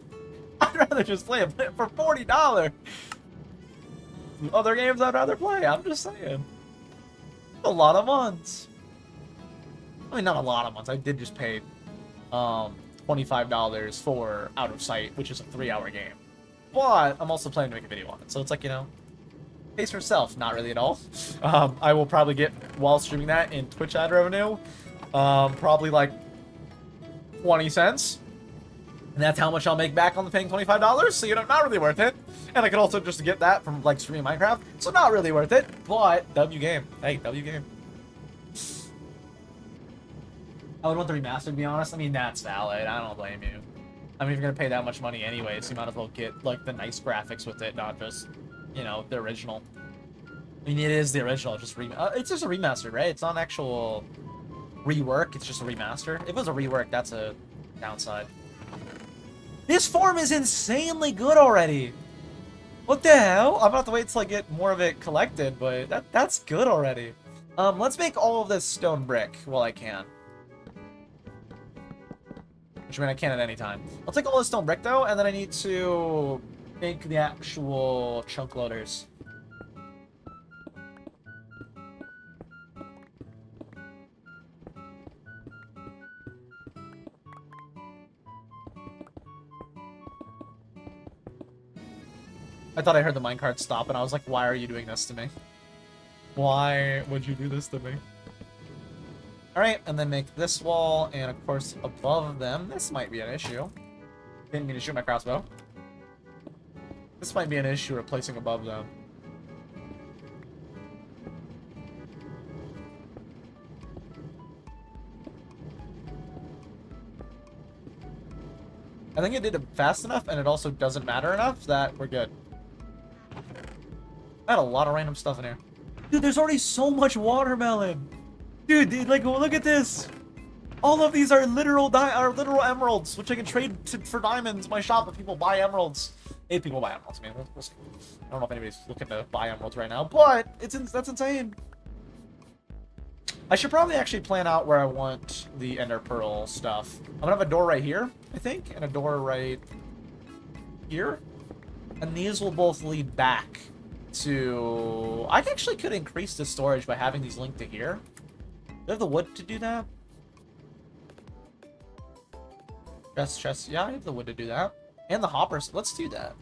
I'd rather just play it for $40. Other games I'd rather play. I'm just saying. A lot of months. I mean, not a lot of months. I did just pay $25 for Out of Sight, which is a 3-hour game. But I'm also planning to make a video on it. So it's like, you know, pays for itself. Not really at all. I will probably get, while streaming that, in Twitch ad revenue, probably like 20 cents. And that's how much I'll make back on the paying $25. So, you know, not really worth it. And I could also just get that from, like, streaming Minecraft. So not really worth it. But W game. Hey, W game. I would want the remaster, to be honest. I mean, that's valid. I don't blame you. I mean, if you're going to pay that much money anyway, so you might as well get, like, the nice graphics with it, not just, you know, the original. I mean, it is the original. It's just a remaster, right? It's not an actual rework. It's just a remaster. If it was a rework, that's a downside. This form is insanely good already. What the hell? I'm gonna have to wait till I get more of it collected, but that's good already. Let's make all of this stone brick while I can. Which, I mean, I can at any time. I'll take all this stone brick, though, and then I need to make the actual chunk loaders. I thought I heard the minecart stop, and I was like, why are you doing this to me? Why would you do this to me? Alright, and then make this wall, and of course, above them. This might be an issue. Didn't mean to shoot my crossbow. This might be an issue, replacing above them. I think it did it fast enough, and it also doesn't matter enough that we're good. I had a lot of random stuff in here. Dude, there's already so much watermelon. Dude, like, look at this. All of these are literal emeralds, which I can trade for diamonds in my shop if people buy emeralds. If people buy emeralds, man. We'll see. I don't know if anybody's looking to buy emeralds right now, but that's insane. I should probably actually plan out where I want the Ender Pearl stuff. I'm gonna have a door right here, I think, and a door right here. And these will both lead back to... I actually could increase the storage by having these linked to here. Do I have the wood to do that? Chest. Yeah, I have the wood to do that. And the hoppers. Let's do that.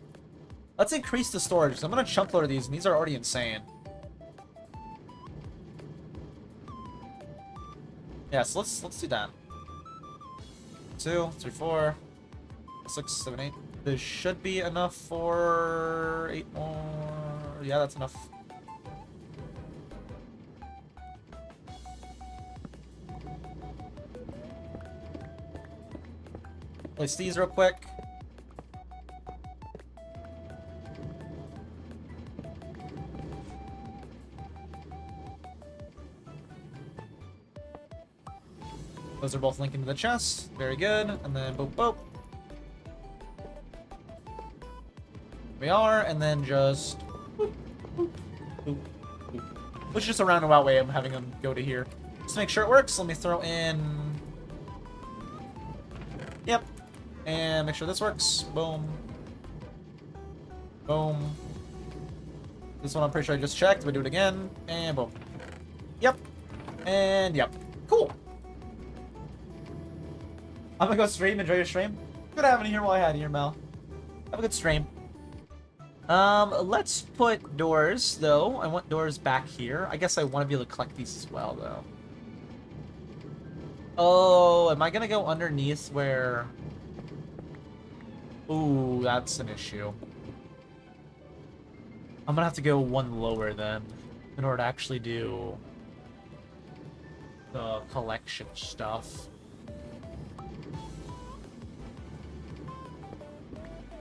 Let's increase the storage. So I'm going to chunk load these, and these are already insane. Yeah, so let's do that. 2, 3, 4, 6, 7, 8. This should be enough for 8 more. Yeah, that's enough. Place these real quick. Those are both linking to the chest. Very good. And then boop, boop. We are, and then just boop, boop, boop, boop. Which is just a roundabout way of having them go to here. Just to make sure it works, let me throw in... Yep. And make sure this works. Boom. Boom. This one I'm pretty sure I just checked, but do it again. And boom. Yep. And yep. Cool. I'm gonna go stream. Enjoy your stream. Good having you here while I had you here, Mel. Have a good stream. Let's put doors, though. I want doors back here. I guess I want to be able to collect these as well, though. Oh, am I gonna go underneath where... Ooh, that's an issue. I'm gonna have to go one lower, then, in order to actually do the collection stuff.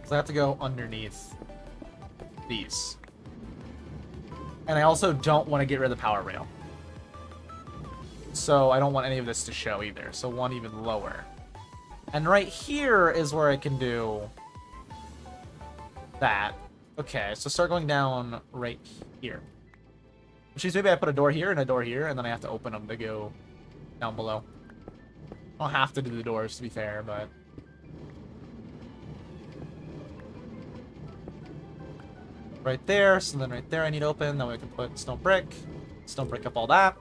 So I have to go underneath these. And I also don't want to get rid of the power rail. So I don't want any of this to show either. So one even lower. And right here is where I can do that. Okay, so start going down right here. Which means maybe I put a door here and a door here, and then I have to open them to go down below. I'll have to do the doors, to be fair, but... Right there, so then right there I need open, then we can put stone brick up all that.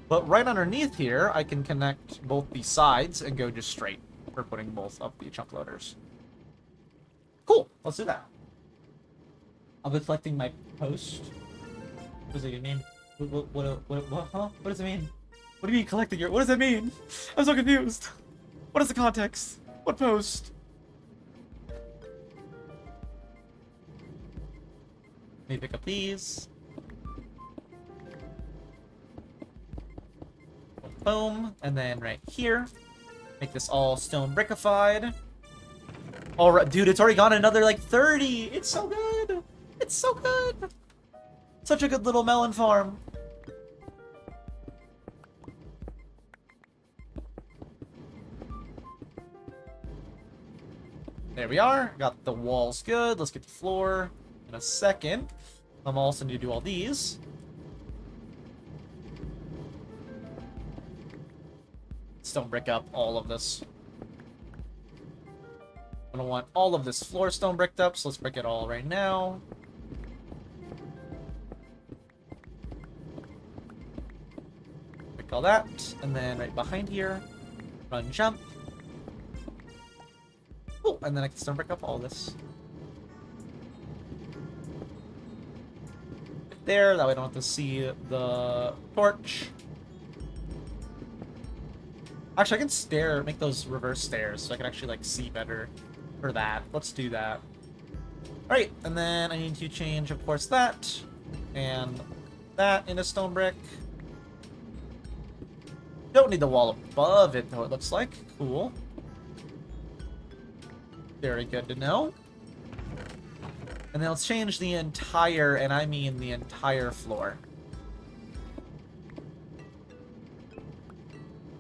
But right underneath here, I can connect both the sides and go just straight for putting both of the chunk loaders. Cool, let's do that. I'll be collecting my post. What does it mean? What, huh? What does it mean? What do you mean collecting your... What does that mean? I'm so confused. What is the context? What post? Let me pick up these. Boom. And then right here, make this all stone brickified. All right, dude, it's already gone another like 30. It's so good. It's so good. Such a good little melon farm. There we are. Got the walls good. Let's get the floor in a second. I'm also need to do all these. Stone brick up all of this. I'm gonna want all of this floor stone bricked up, so let's brick it all right now. Brick all that, and then right behind here, run jump. Oh, and then I can stone brick up all this. Right there, that way I don't have to see the torch. Actually, I can make those reverse stairs, so I can actually, like, see better for that. Let's do that. Alright, and then I need to change, of course, that, and that into stone brick. Don't need the wall above it, though, it looks like. Cool. Very good to know. And then let's change the entire, and I mean the entire floor.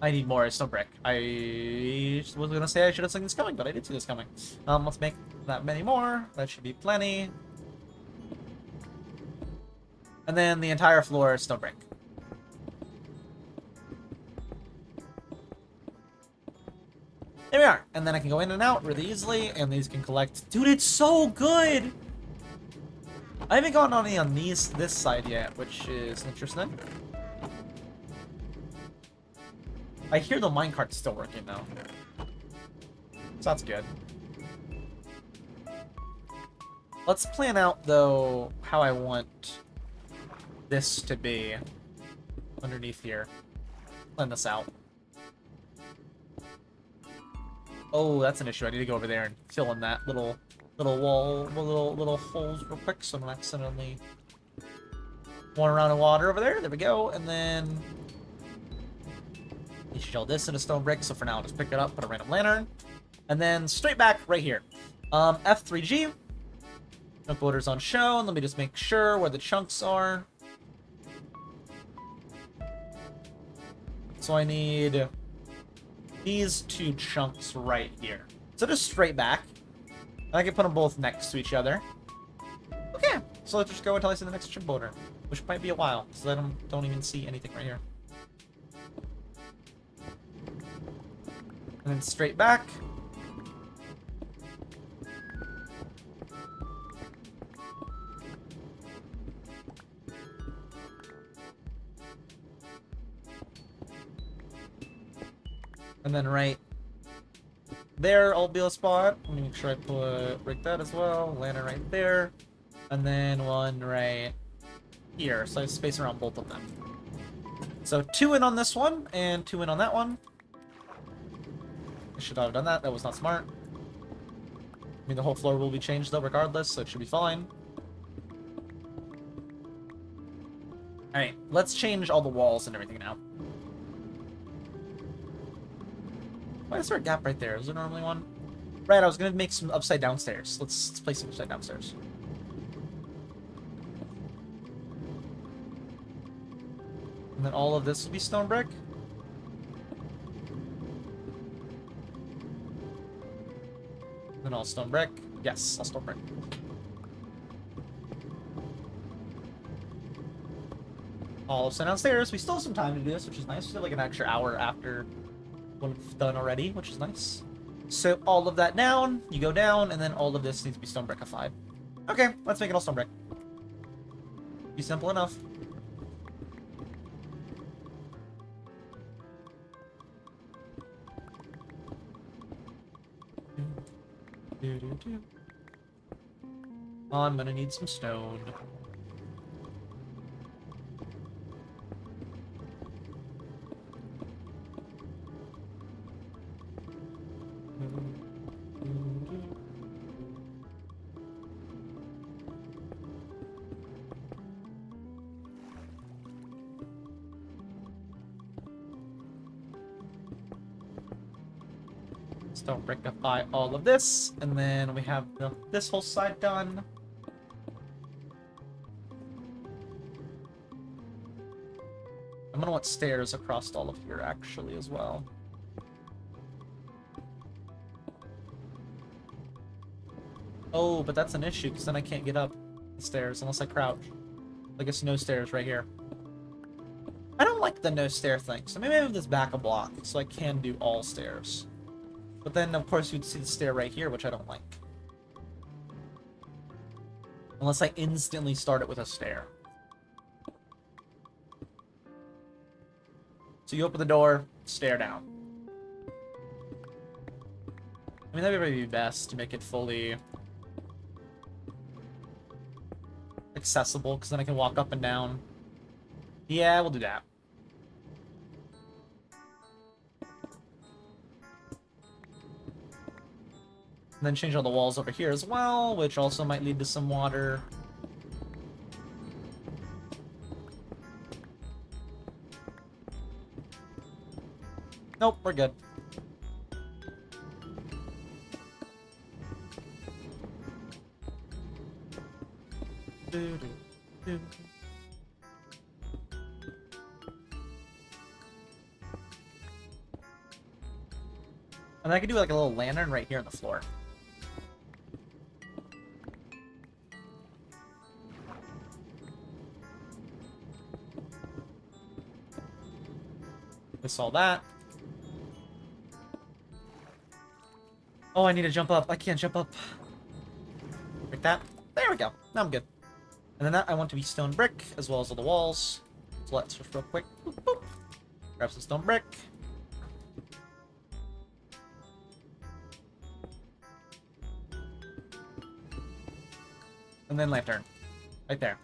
I need more stone brick. I was gonna say I should have seen this coming, but I did see this coming. Let's make that many more. That should be plenty. And then the entire floor is stone brick. There we are. And then I can go in and out really easily, and these can collect. Dude, it's so good! I haven't gone on any on this side yet, which is interesting. I hear the minecart's still working now. So that's good. Let's plan out, though, how I want this to be underneath here. Plan this out. Oh, that's an issue. I need to go over there and fill in that little wall, little holes real quick, so I don't accidentally one round of water over there. There we go, and then you shell this into stone brick, so for now I'll just pick it up, put a random lantern, and then straight back right here. F3G. Chunk loaders on show, and let me just make sure where the chunks are. So I need these two chunks right here. So just straight back. And I can put them both next to each other. Okay, so let's just go until I see the next chunk loader, which might be a while, because I don't even see anything right here. And then straight back. And then right there, I'll be a spot. Let me make sure I put break that as well. Lantern right there. And then one right here. So I have space around both of them. So 2 in on this one, and 2 in on that one. I should not have done that. That was not smart. I mean, the whole floor will be changed, though, regardless, so it should be fine. Alright, let's change all the walls and everything now. Why is there a gap right there? Is there normally one? Right, I was gonna make some upside down stairs. Let's place some upside down stairs. And then all of this will be stone brick. Then all stone brick. Yes, all stone brick. all of downstairs. We still have some time to do this, which is nice. We have like an extra hour after what we've done already, which is nice. So all of that down, you go down, and then all of this needs to be stone brickified. Okay, let's make it all stone brick. Be simple enough. I'm gonna need some stone. Stone brickify all of this, and then we have this whole side done. I'm gonna want stairs across all of here, actually, as well. Oh, but that's an issue, because then I can't get up the stairs unless I crouch. I guess no stairs right here. I don't like the no stair thing, so maybe I move this back a block, so I can do all stairs. But then, of course, you'd see the stair right here, which I don't like. Unless I instantly start it with a stair. So you open the door, stair down. I mean, that'd probably be best to make it fully accessible, because then I can walk up and down. Yeah, we'll do that. And then change all the walls over here as well, which also might lead to some water. Nope, we're good. And I could do like a little lantern right here on the floor. We saw that. Oh, I need to jump up. I can't jump up. Like that. There we go. Now I'm good. And then that I want to be stone brick, as well as all the walls. So let's just real quick. Boop, boop. Grab some stone brick. And then lantern. Right there.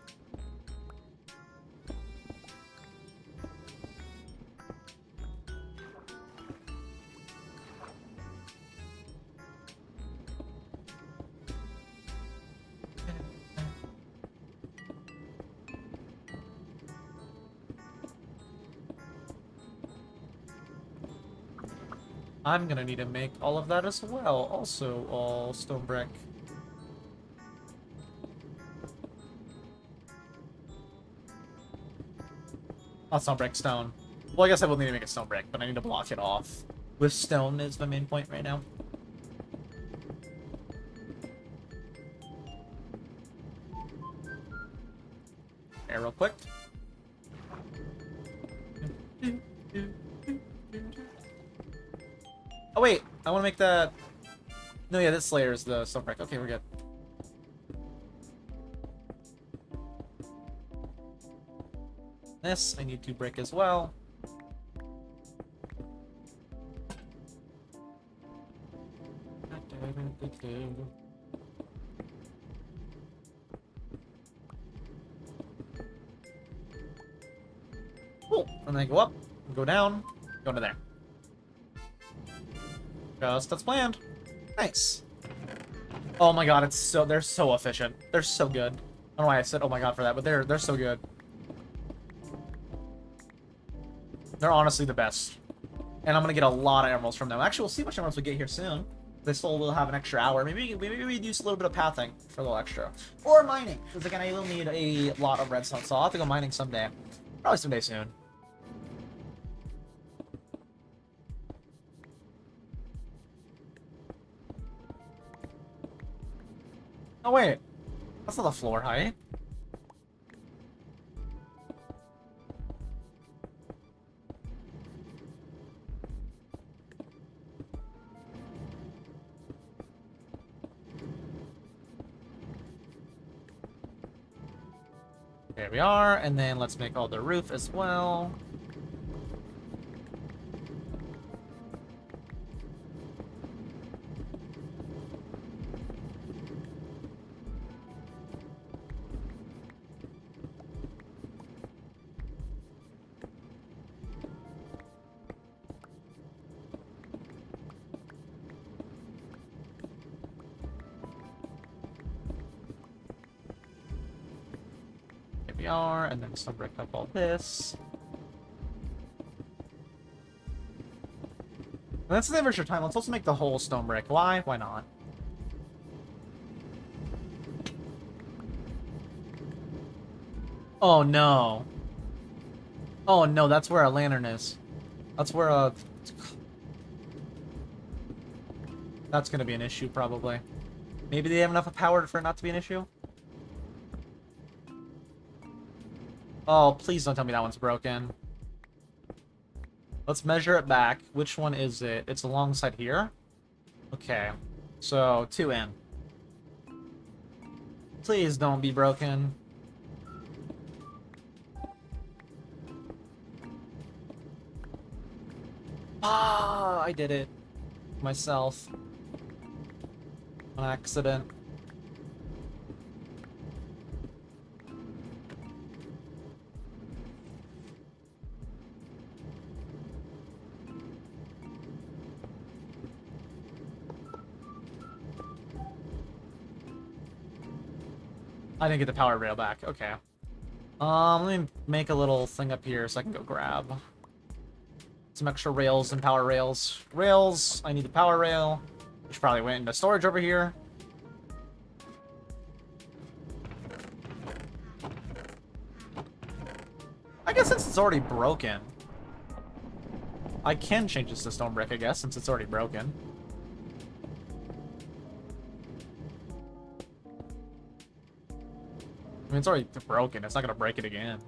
I'm gonna need to make all of that as well. Also, all stone brick. Oh, stone brick, stone. Well, I guess I will need to make a stone brick, but I need to block it off. With stone is my main point right now. There, real quick. Oh wait, I want to make that... No, yeah, this layer is the stone brick. Okay, we're good. This, I need to brick as well. Cool. And then go up, go down, go into there. Just as planned. Nice. Oh my god, it's so they're so efficient. They're so good. I don't know why I said oh my god for that, but they're so good. They're honestly the best. And I'm gonna get a lot of emeralds from them. Actually, we'll see how much emeralds we get here soon. They still will have an extra hour. Maybe we do a little bit of pathing for a little extra. Or mining. Because again, I will need a lot of redstone, so I'll have to go mining someday. Probably someday soon. Oh wait. That's not the floor height. There we are, and then let's make all the roof as well. We are, and then stone brick up all this. And that's the anniversary time. Let's also make the whole stone brick. Why? Why not? Oh no. Oh no, that's where our lantern is. That's where that's gonna be an issue probably. Maybe they have enough power for it not to be an issue? Oh, please don't tell me that one's broken. Let's measure it back. Which one is it? It's alongside here? Okay. So, 2 in. Please don't be broken. Ah, I did it. Myself. On accident. I didn't get the power rail back. Okay. Let me make a little thing up here so I can go grab some extra rails and power rails. Rails, I need the power rail, which probably went into storage over here. I guess since it's already broken, I can change this to stone brick, I guess, since it's already broken. I mean, it's already broken. It's not gonna break it again.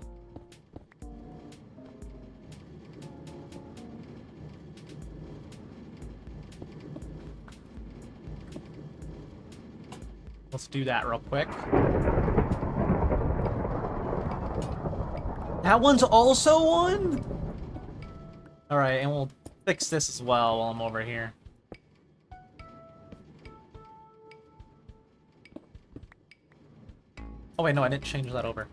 Let's do that real quick. That one's also one? Alright, and we'll fix this as well while I'm over here. Oh wait, no, I didn't change that over.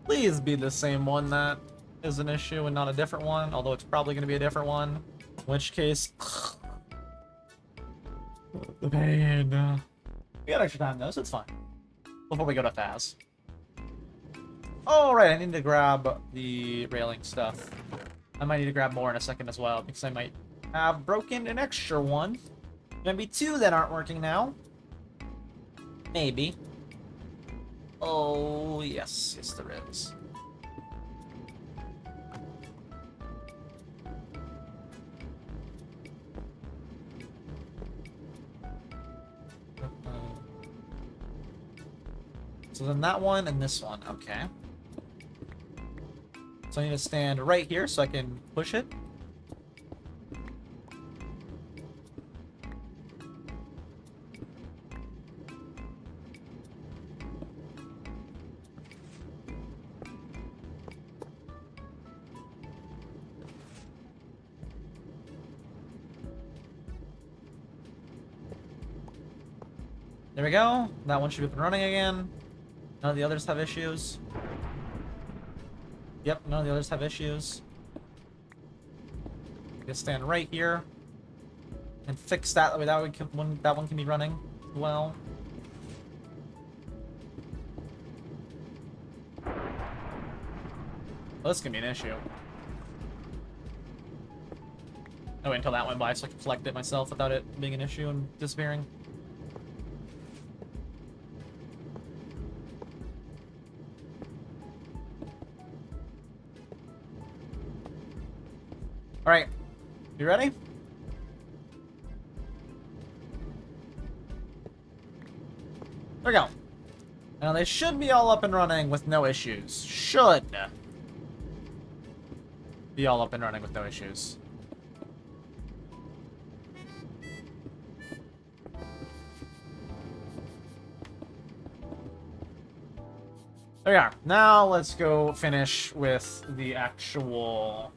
Please be the same one that is an issue and not a different one, although it's probably going to be a different one. In which case... the pain. We got extra time though, so it's fine. Before we go to Faz. Alright, I need to grab the railing stuff. I might need to grab more in a second as well, because I might have broken an extra one. Maybe 2 that aren't working now. Maybe. Oh, yes. Yes, there is. So then that one and this one. Okay. So I need to stand right here so I can push it. There we go. That one should be up and running again. None of the others have issues. Yep, none of the others have issues. Just stand right here and fix that. That way that one can be running as well. Well, this can be an issue. Oh, wait until that went by so I can collect it myself without it being an issue and disappearing. Alright, you ready? There we go. Now they should be all up and running with no issues. Should be all up and running with no issues. There we are. Now let's go finish with the actual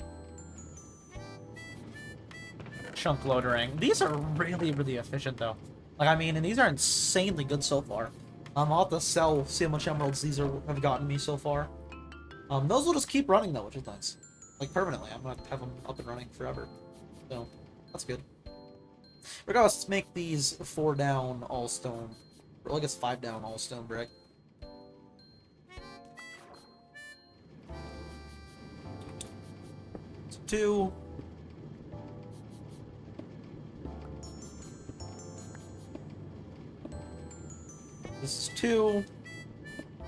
chunk loadering. These are really, really efficient, though. Like, I mean, and these are insanely good so far. I'll have to see how much emeralds these have gotten me so far. Those will just keep running, though, which is nice. Like, permanently. I'm gonna have them up and running forever. So, that's good. Regardless, let's make these 4 down all stone. Or I guess 5 down all stone brick. So 2. This is 2.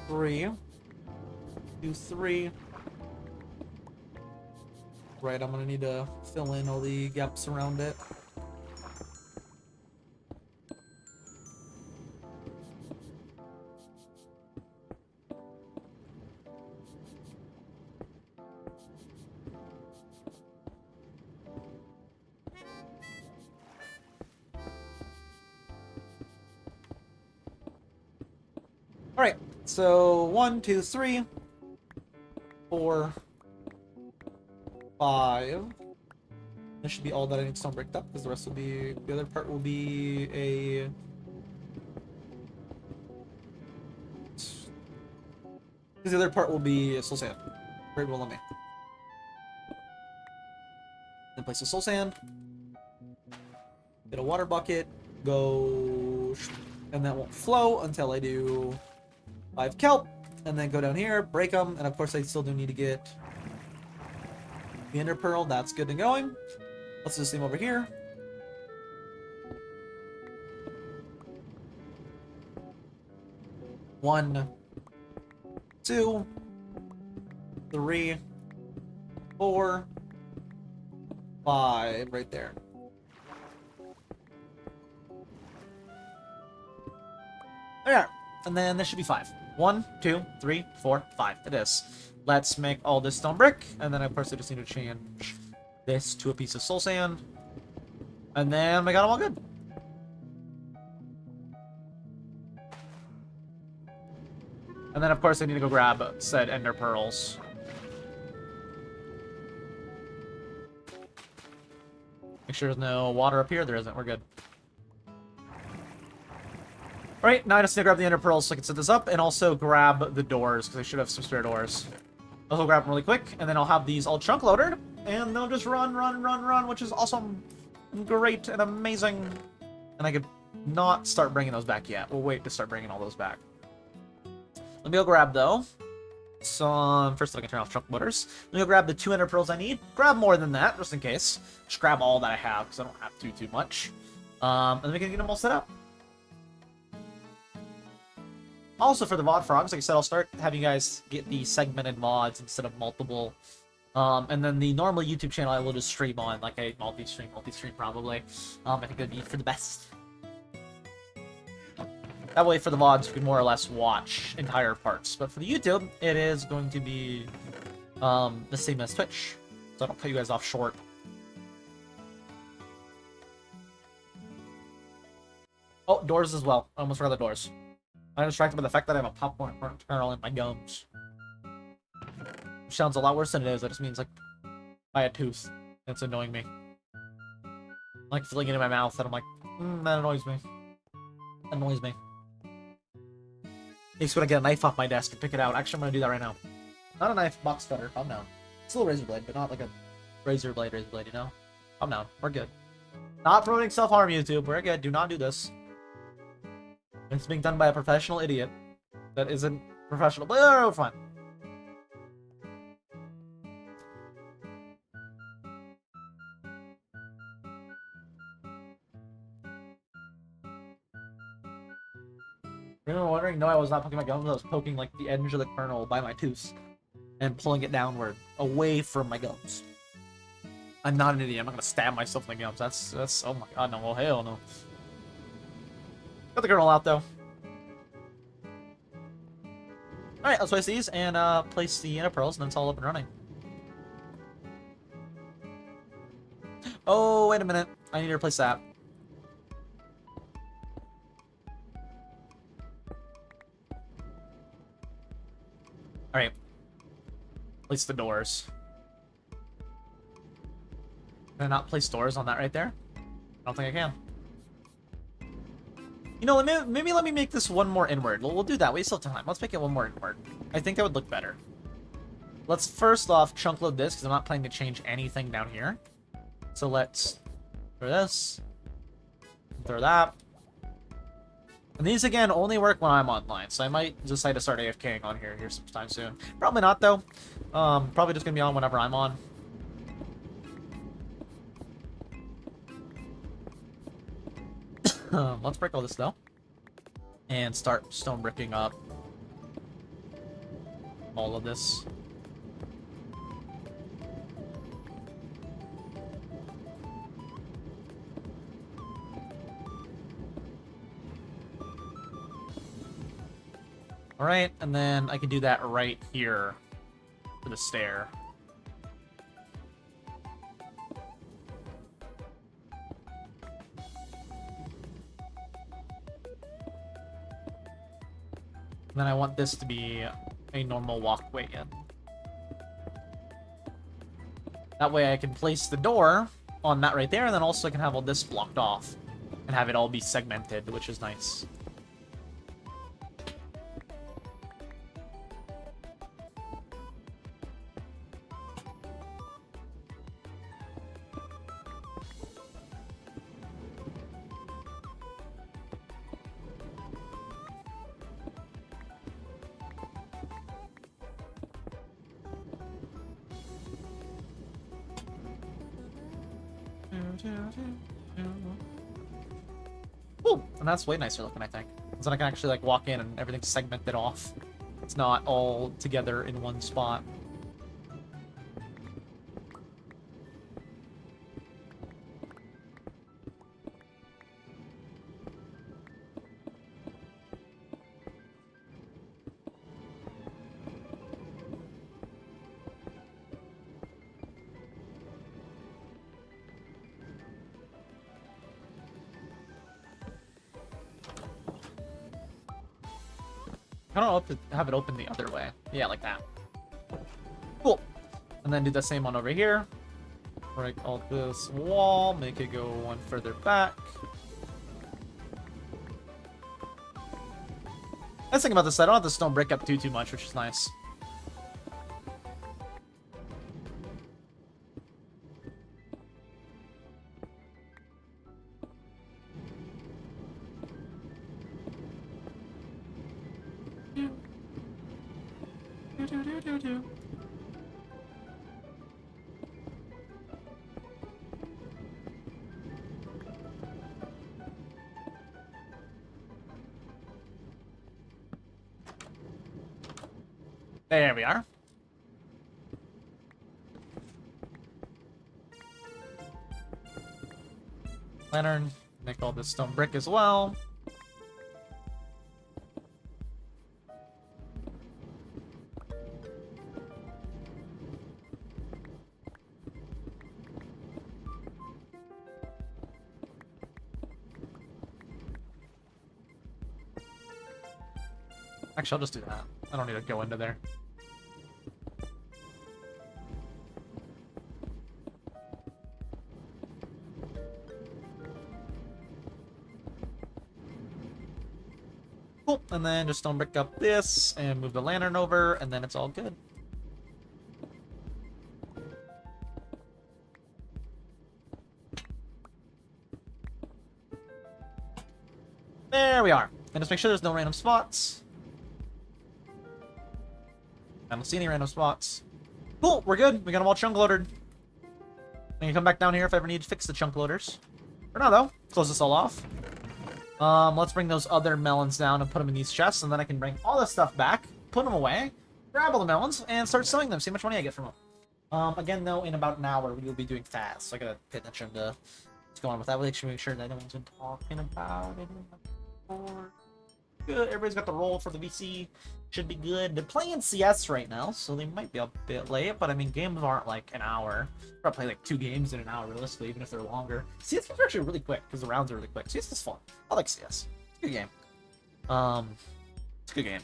3. 2, 3. Right, I'm gonna need to fill in all the gaps around it. Alright, so 1, 2, 3, 4, 5. This should be all that I need stone bricked up, because the rest will be, the other part will be a... Because the other part will be soul sand. Very well on me. Then place the soul sand. Get a water bucket. Go... And that won't flow until I do 5 kelp. And then go down here, break them, and of course I still do need to get the ender pearl. That's good and going. Let's do the same over here. One, 2, 3, 4, 5, right there. There we are. And then this should be 5. 1, 2, 3, 4, 5. It is. Let's make all this stone brick, and then of course I just need to change this to a piece of soul sand. And then we got them all good. And then of course I need to go grab said ender pearls. Make sure there's no water up here. There isn't. We're good. Alright, now I just need to grab the ender pearls so I can set this up, and also grab the doors, because I should have some spare doors. I'll grab them really quick, and then I'll have these all chunk loaded, and they'll just run, which is awesome, and great, and amazing. And I could not start bringing those back yet. We'll wait to start bringing all those back. Let me go grab, though, some... First, I can turn off chunk loaders. Let me go grab the 2 ender pearls I need. Grab more than that, just in case. Just grab all that I have, because I don't have too much. And then we can get them all set up. Also, for the VOD frogs, like I said, I'll start having you guys get the segmented mods instead of multiple. And then the normal YouTube channel I will just stream on, like a multi-stream probably. I think that'd be for the best. That way, for the VODs, you can more or less watch entire parts. But for the YouTube, it is going to be the same as Twitch. So I don't cut you guys off short. Oh, doors as well. I almost forgot the doors. I'm distracted by the fact that I have a popcorn kernel in my gums. Which sounds a lot worse than it is. That just means, like, I had a tooth. It's annoying me. I'm, like, feeling it in my mouth, and I'm like, that annoys me. That annoys me. Makes me want to get a knife off my desk and pick it out. Actually, I'm going to do that right now. Not a knife, box cutter. Calm down. It's a little razor blade, but not like a razor blade, you know? Calm down. We're good. Not promoting self-harm, YouTube. We're good. Do not do this. It's being done by a professional idiot that isn't professional, but we're fine. Remember wondering? No, I was not poking my gums. I was poking like the edge of the kernel by my tooth and pulling it downward, away from my gums. I'm not an idiot. I'm not gonna stab myself in the gums. That's. Oh my god, no. Well, hell no. Got the kernel out though. Alright, let's place these and place the ender pearls, and then it's all up and running. Oh, wait a minute. I need to replace that. place the doors. Can I not place doors on that right there? I don't think I can. You know, maybe let me make this one more inward. We'll do that. We still have time. Let's make it one more inward. I think that would look better. Let's first off chunk load this, because I'm not planning to change anything down here. So let's throw this. Throw that. And these, again, only work when I'm online, so I might decide to start AFKing on here sometime soon. Probably not, though. Probably just going to be on whenever I'm on. Let's break all this, though. And start stone bricking up all of this. Alright, and then I can do that right here for the stair. And then I want this to be a normal walkway in. That way I can place the door on that right there, and then also I can have all this blocked off and have it all be segmented, which is nice. Ooh, and that's way nicer looking, I think. So I can actually like walk in and everything's segmented off. It's not all together in one spot. I don't know if to have it open the other way. Yeah, like that. Cool. And then do the same one over here. Break all this wall, make it go one further back. Nice thing about this, I don't have the stone break up too much, which is nice. There we are. Lantern, make all this stone brick as well. Actually, I'll just do that. I don't need to go into there. Cool, and then just stone brick up this and move the lantern over, and then it's all good. There we are. And just make sure there's no random spots. I don't see any random spots. Cool, we're good. We got them all chunk loaded. I can come back down here if I ever need to fix the chunk loaders. For now, though, close this all off. Let's bring those other melons down and put them in these chests, and then I can bring all this stuff back, put them away, grab all the melons, and start selling them, see how much money I get from them. Again, though, in about an hour, we will be doing fast, so I gotta pay attention to what's going on with that. We'll actually make sure that no one's been talking about it before. Good, everybody's got the roll for the VC. Should be good. They're playing CS right now, so they might be a bit late, but I mean, games aren't like an hour. Probably play like 2 games in an hour, realistically, even if they're longer. CS games are actually really quick, because the rounds are really quick. CS is fun. I like CS. It's a good game. It's a good game.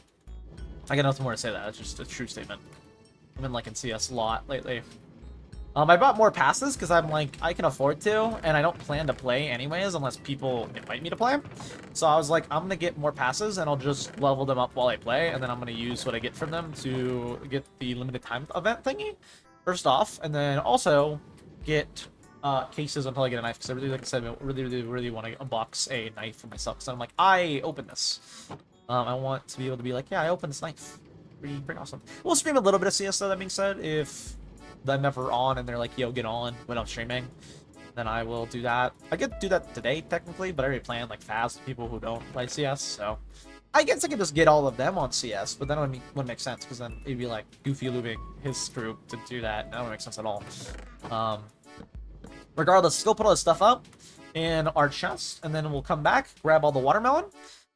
I got nothing more to say to that. It's just a true statement. I've been liking CS a lot lately. I bought more passes because I'm like, I can afford to, and I don't plan to play anyways unless people invite me to play. So I was like, I'm gonna get more passes and I'll just level them up while I play, and then I'm gonna use what I get from them to get the limited time event thingy, first off, and then also get cases until I get a knife, because I really, like I said, I really want to unbox a knife for myself, because I'm like, I opened this. I want to be able to be like, yeah, I opened this knife. Pretty awesome. We'll stream a little bit of CS though, that being said, if I'm never on and they're like, yo, get on when I'm streaming, then I will do that. I could do that today, technically, but I already planned, like, fast people who don't play CS, so I guess I could just get all of them on CS, but then it wouldn't make sense, because then it'd be like Goofy leaving his group to do that. That wouldn't make sense at all. Regardless, let's go put all this stuff up in our chest, and then we'll come back, grab all the watermelon,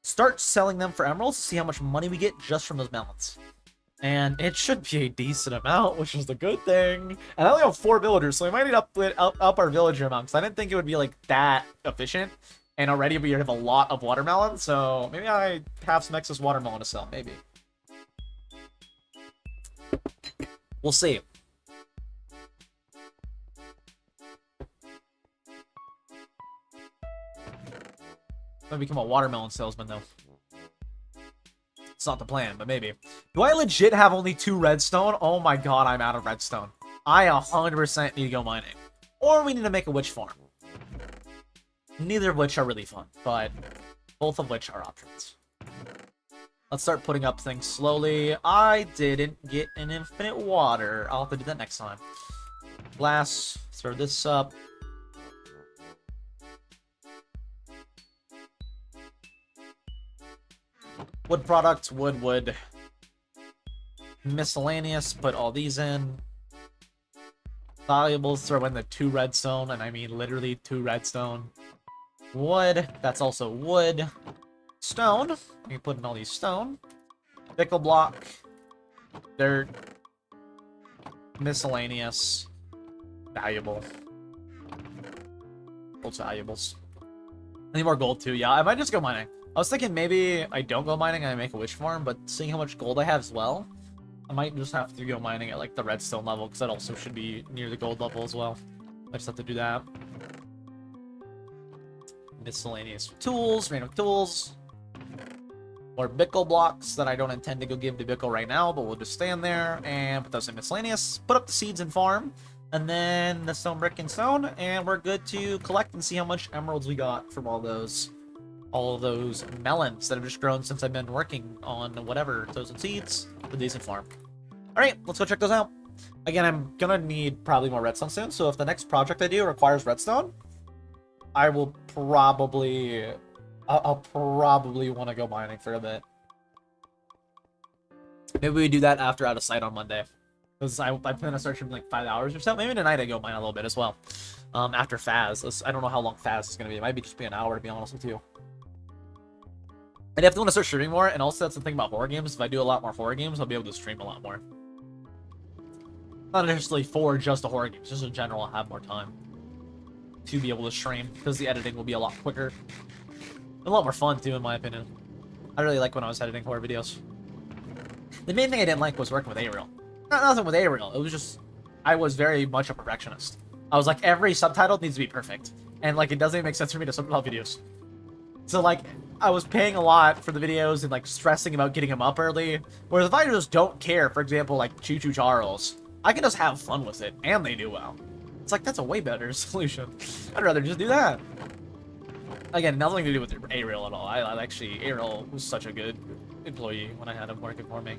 start selling them for emeralds to see how much money we get just from those melons. And it should be a decent amount, which is the good thing. And I only have 4 villagers, so we might need to up our villager amount, because I didn't think it would be like that efficient. And already we have a lot of watermelon, so maybe I have some excess watermelon to sell, maybe. We'll see. I'm gonna become a watermelon salesman, though. It's not the plan, but maybe. Do I legit have only 2 redstone? Oh my god, I'm out of redstone. I 100% need to go mining. Or we need to make a witch farm. Neither of which are really fun, but both of which are options. Let's start putting up things slowly. I didn't get an infinite water. I'll have to do that next time. Glass, throw this up. Wood products, wood. Miscellaneous, put all these in. Valuables, throw in the 2 redstone, and I mean literally 2 redstone. Wood, that's also wood. Stone, we can put in all these stone. Pickle block. Dirt. Miscellaneous. Valuable. Gold's valuables. I need more gold too, yeah, I might just go mining. I was thinking maybe I don't go mining and I make a witch farm, but seeing how much gold I have as well, I might just have to go mining at like the redstone level, because that also should be near the gold level as well. I just have to do that. Miscellaneous tools, random tools. More Bickle blocks that I don't intend to go give to Bickle right now, but we'll just stand there and put those in miscellaneous. Put up the seeds and farm, and then the stone, brick, and stone, and we're good to collect and see how much emeralds we got from all of those melons that have just grown since I've been working on whatever, those seeds, the decent farm. Alright, let's go check those out. Again, I'm gonna need probably more redstone soon, so if the next project I do requires redstone, I will probably... I'll probably want to go mining for a bit. Maybe we do that after Out of Sight on Monday. Because I plan to start streaming like 5 hours or so. Maybe tonight I go mine a little bit as well. After Faz. I don't know how long Faz is going to be. It might be just be an hour, to be honest with you. And if I want to start streaming more, and also that's the thing about horror games, if I do a lot more horror games, I'll be able to stream a lot more. Not necessarily for just the horror games, just in general, I'll have more time to be able to stream, because the editing will be a lot quicker. A lot more fun, too, in my opinion. I really like when I was editing horror videos. The main thing I didn't like was working with Ariel. Nothing with Ariel, it was just... I was very much a perfectionist. I was like, every subtitle needs to be perfect. And, like, it doesn't even make sense for me to subtitle videos. So, like, I was paying a lot for the videos and, like, stressing about getting them up early. Whereas if I just don't care, for example, like, Choo Choo Charles, I can just have fun with it, and they do well. It's like, that's a way better solution. I'd rather just do that. Again, nothing to do with Ariel at all. I actually, Ariel was such a good employee when I had him working for me.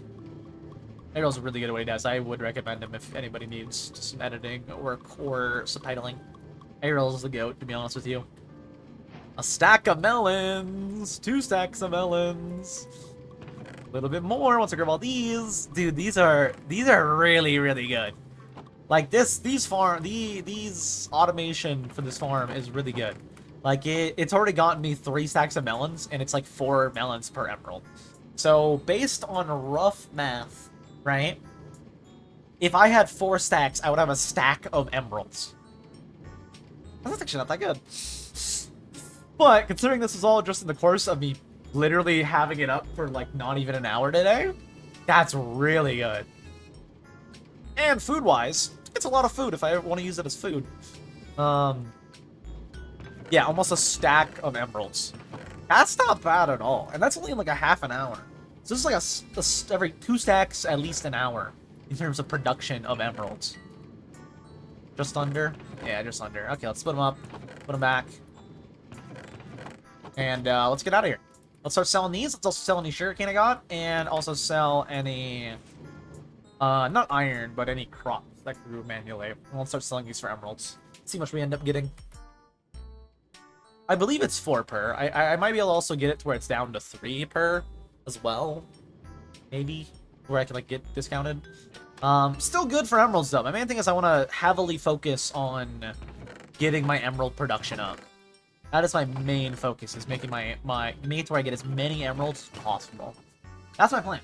Ariel's really good at what he does. I would recommend him if anybody needs just some editing work or subtitling. Ariel's the GOAT, to be honest with you. A stack of melons! 2 stacks of melons! A little bit more once I grab all these. Dude, these are really, really good. Like, these automation for this farm is really good. Like, it's already gotten me 3 stacks of melons, and it's like 4 melons per emerald. So, based on rough math, right? If I had 4 stacks, I would have a stack of emeralds. That's actually not that good. But, considering this is all just in the course of me literally having it up for, like, not even an hour today, that's really good. And food-wise, it's a lot of food if I ever want to use it as food. Yeah, almost a stack of emeralds. That's not bad at all. And that's only in like a half an hour. So this is like every 2 stacks, at least an hour in terms of production of emeralds. Just under? Yeah, just under. Okay, let's split them up. Put them back. And let's get out of here. Let's start selling these. Let's also sell any sugarcane I got. And also sell any... not iron, but any crops that grew manually. And we'll start selling these for emeralds. See how much we end up getting. I believe it's 4 per. I might be able to also get it to where it's down to 3 per as well. Maybe. Where I can, like, get discounted. Still good for emeralds, though. My main thing is I want to heavily focus on getting my emerald production up. That is my main focus, is making making it to where I get as many emeralds as possible. That's my plan.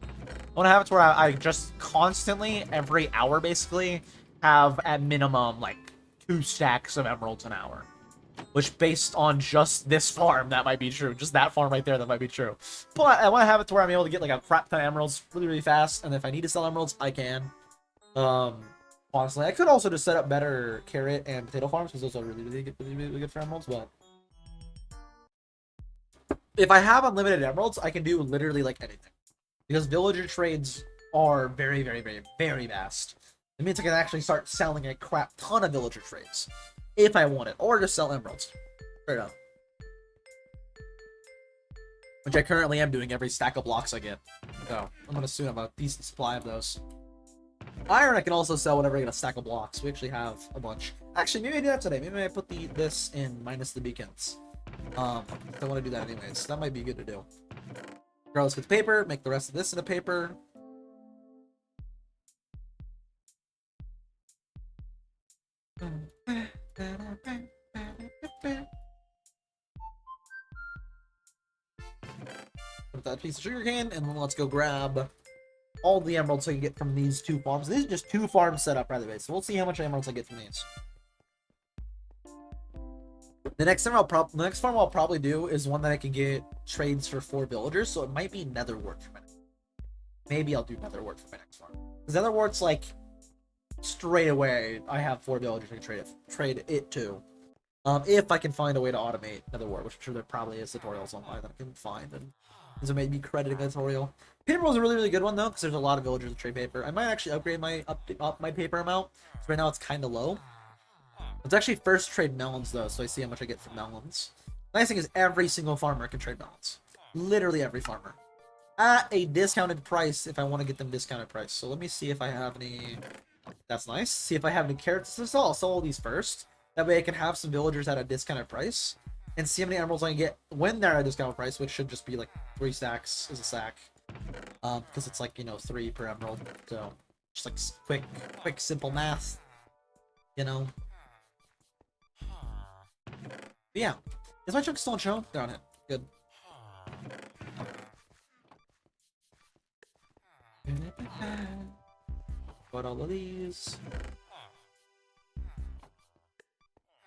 I want to have it to where I just constantly, every hour basically, have at minimum like 2 stacks of emeralds an hour. Which, based on just this farm, that might be true. Just that farm right there, that might be true. But I want to have it to where I'm able to get like a crap ton of emeralds really, really fast. And if I need to sell emeralds, I can. Honestly, I could also just set up better carrot and potato farms, because those are really good for emeralds. But if I have unlimited emeralds, I can do literally like anything, because villager trades are very, very, very, very vast. It means I can actually start selling a crap ton of villager trades if I want it, or just sell emeralds straight up, which I currently am doing every stack of blocks I get. So I'm gonna assume I have a decent supply of those. Iron I can also sell whenever I get a stack of blocks. We actually have a bunch. Actually, maybe I do that today. Maybe I put this in minus the beacons. I want to do that anyways. That might be good to do. Let's get the paper. Make the rest of this into paper. Put that piece of sugarcane, and then let's go grab all the emeralds I can get from these 2 farms. These are just 2 farms set up, by the way, so we'll see how much emeralds I get from these. The next farm I'll probably do is one that I can get trades for 4 villagers, so it might be netherwort for my next. Maybe I'll do netherwort for my next farm. Because netherwort's like straight away I have 4 villagers I can trade it to. If I can find a way to automate netherwort, which I'm sure there probably is tutorials online that I can find, and so maybe crediting a tutorial. Paper is a really, really good one though, because there's a lot of villagers that trade paper. I might actually upgrade up my paper amount. So right now it's kind of low. Let's actually first trade melons though, so I see how much I get from melons. The nice thing is every single farmer can trade melons. Literally every farmer. At a discounted price if I want to get them discounted price. So let me see if I have any... That's nice. See if I have any carrots to sell. I'll sell all these first. That way I can have some villagers at a discounted price. And see how many emeralds I can get when they're at a discounted price, which should just be like 3 stacks is a sack. Because it's like, you know, 3 per emerald. So, just like quick, simple math. You know? But yeah. Is my chunk still on show? They're on it. Good. Got all of these.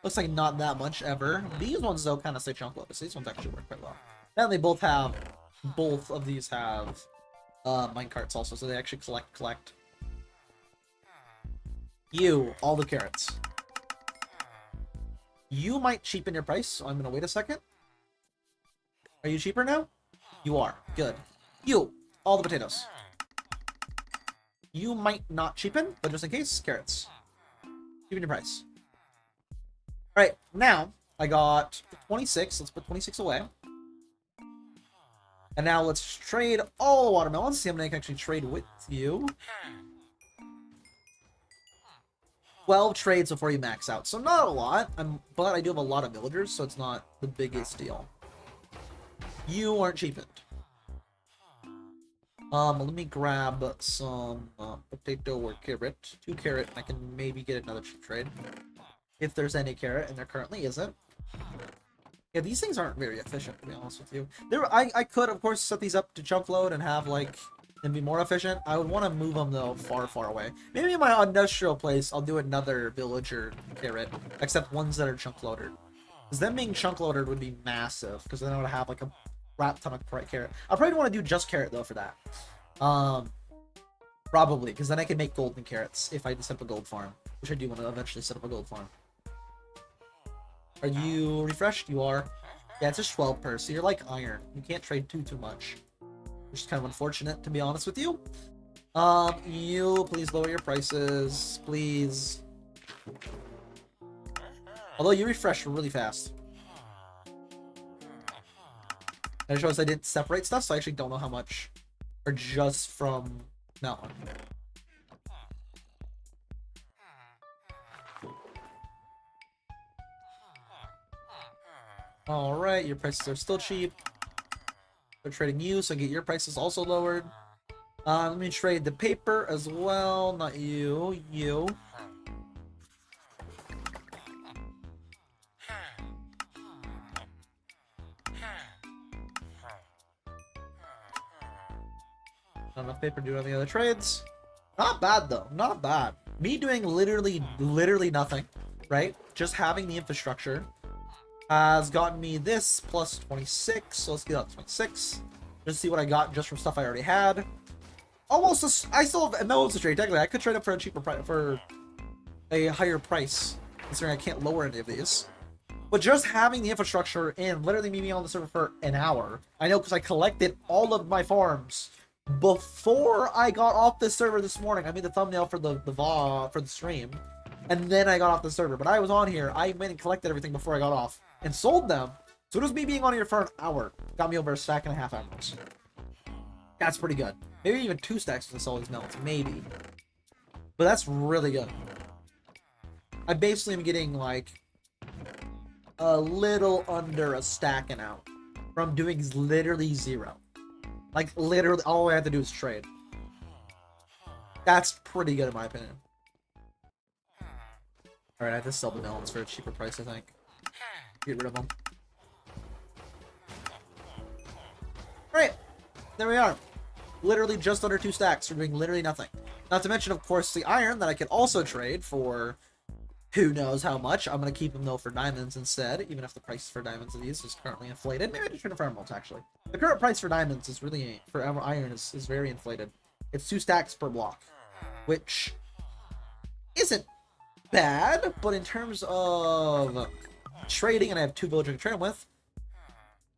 Looks like not that much ever. These ones though kind of say chunk lotus. These ones actually work quite well. And they both of these have minecarts also, so they actually collect. You, all the carrots. You might cheapen your price, so I'm gonna wait a second. Are you cheaper now? You are. Good. You, all the potatoes. You might not cheapen, but just in case, carrots. Cheapen your price. Alright, now I got 26. Let's put 26 away. And now let's trade all the watermelons. See how many I can actually trade with you. 12 trades before you max out. So not a lot, but I do have a lot of villagers, so it's not the biggest deal. You aren't cheapened. Let me grab some potato or carrot. 2 carrot, I can maybe get another cheap trade. If there's any carrot, and there currently isn't. Yeah, these things aren't very efficient, to be honest with you. I could, of course, set these up to chunk load and have, like, them be more efficient. I would want to move them, though, far, far away. Maybe in my industrial place, I'll do another villager carrot, except ones that are chunk loaded. Because them being chunk loaded would be massive, because then I would have, like, a crap ton of carrot. I'll probably want to do just carrot, though, for that. Probably, because then I can make golden carrots if I set up a gold farm, which I do want to eventually set up a gold farm. Are you refreshed? You are. Yeah, it's just 12 per, so you're like iron. You can't trade too much, which is kind of unfortunate, to be honest with you. You please lower your prices, please. Although you refresh really fast. And it shows I didn't separate stuff, so I actually don't know how much are just from Melon. Alright, your prices are still cheap. They're trading you, so get your prices also lowered. Let me trade the paper as well. Not you. You. Not enough paper to do any other trades. Not bad, though. Not bad. Me doing literally nothing, right? Just having the infrastructure has gotten me this plus 26. So let's get out 26. Just see what I got just from stuff I already had. Almost, I still have Melons to trade. Technically, I could trade up for a cheaper price, for a higher price, considering I can't lower any of these. But just having the infrastructure and literally me being on the server for an hour, I know because I collected all of my farms before I got off the server this morning. I made the thumbnail for the stream, and then I got off the server. But I was on here. I went and collected everything before I got off and sold them. So just me being on here for an hour got me over a stack and a half emeralds. That's pretty good. Maybe even 2 stacks to sell these melons, maybe. But that's really good. I basically am getting like a little under a stack and out from doing literally 0. Like literally all I have to do is trade. That's pretty good in my opinion. Alright, I have to sell the melons for a cheaper price, I think. Get rid of them. Alright, there we are. Literally just under 2 stacks for doing literally nothing. Not to mention, of course, the iron that I can also trade for who knows how much. I'm going to keep them, though, for diamonds instead, even if the price for diamonds of these is currently inflated. Maybe I just trade them for emeralds, actually. The current price for diamonds is really, for iron, is very inflated. It's 2 stacks per block, which isn't bad, but in terms of trading, and I have 2 villagers to trade them with,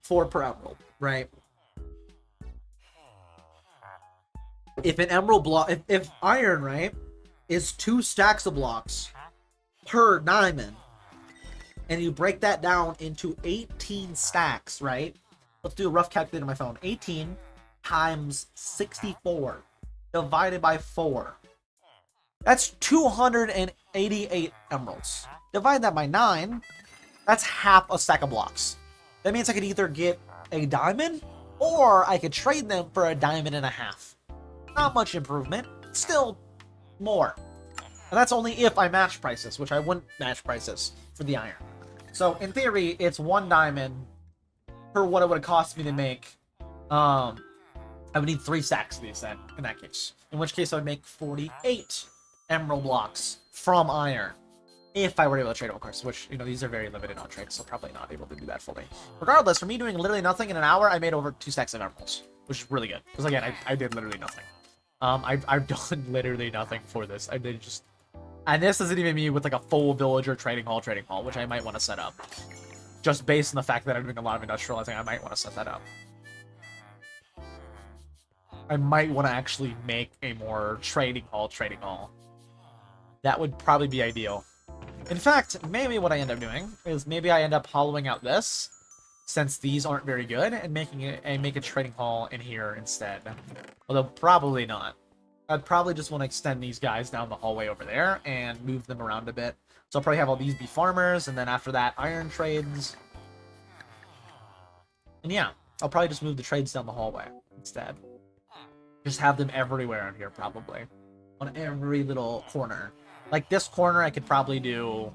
4 per emerald, right? If an emerald block, if iron, right, is 2 stacks of blocks per diamond, and you break that down into 18 stacks, right? Let's do a rough calculator on my phone. 18 times 64 divided by 4. That's 288 emeralds. Divide that by 9. That's half a stack of blocks. That means I could either get a diamond, or I could trade them for a diamond and a half. Not much improvement, still more. And that's only if I match prices, which I wouldn't match prices for the iron. So in theory, it's 1 diamond for what it would cost me to make. I would need 3 stacks of these then, in that case. In which case I would make 48 emerald blocks from iron. If I were able to trade them, of course, which, you know, these are very limited on trades, so probably not able to do that fully. Regardless, for me doing literally nothing in an hour, I made over 2 stacks of emeralds, which is really good. Because again, I did literally nothing. I've done literally nothing for this. I did just... And this isn't even me with like a full villager trading hall, which I might want to set up. Just based on the fact that I'm doing a lot of industrializing, I might want to set that up. I might want to actually make a more trading hall. That would probably be ideal. In fact, maybe what I end up doing is maybe I end up hollowing out this, since these aren't very good, and make a trading hall in here instead. Although probably not. I'd probably just want to extend these guys down the hallway over there and move them around a bit. So I'll probably have all these be farmers, and then after that, iron trades. And yeah, I'll probably just move the trades down the hallway instead. Just have them everywhere in here, probably. On every little corner. Like this corner, I could probably do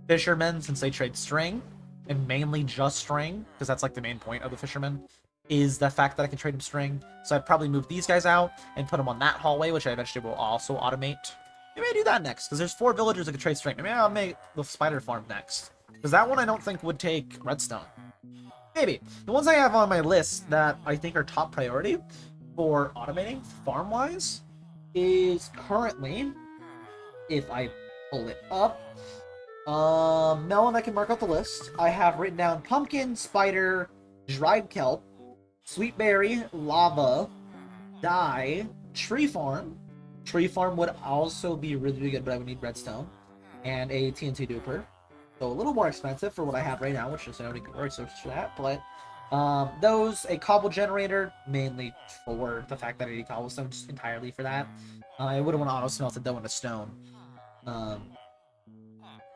fishermen, since they trade string. And mainly just string, because that's like the main point of the fisherman, is the fact that I can trade them string. So I'd probably move these guys out and put them on that hallway, which I eventually will also automate. Maybe I do that next, because there's 4 villagers that can trade string. Maybe I'll make the spider farm next, because that one I don't think would take redstone. Maybe. The ones I have on my list that I think are top priority for automating farm-wise is currently, if I pull it up, Melon, I can mark out the list. I have written down pumpkin, spider, dried kelp, sweet berry, lava, dye, tree farm. Tree farm would also be really, really good, but I would need redstone and a TNT duper. So a little more expensive for what I have right now, which is only good resources for that. But those, a cobble generator, mainly for the fact that I need cobblestone just entirely for that. I wouldn't want to auto smelt it though into stone.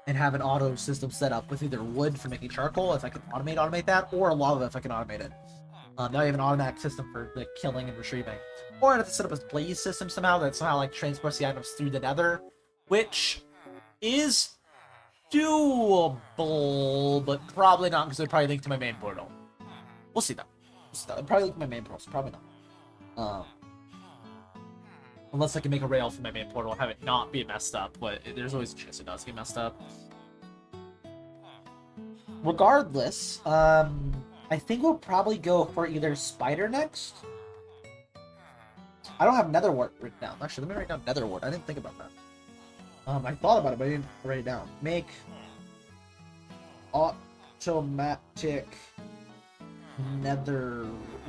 And have an auto system set up with either wood for making charcoal if I can automate that, or lava if I can automate it. Now I have an automatic system for like killing and retrieving. Or I have to set up a blaze system somehow that somehow like transports the items through the nether, which is doable, but probably not because it would probably link to my main portal. We'll see though. It'd probably link to my main portal, so probably not. Unless I can make a rail for my main portal and have it not be messed up, but there's always a chance it does get messed up. Regardless, I think we'll probably go for either spider next. I don't have nether wart written down. Actually, let me write down nether wart. I didn't think about that. I thought about it, but I didn't write it down. Make automatic nether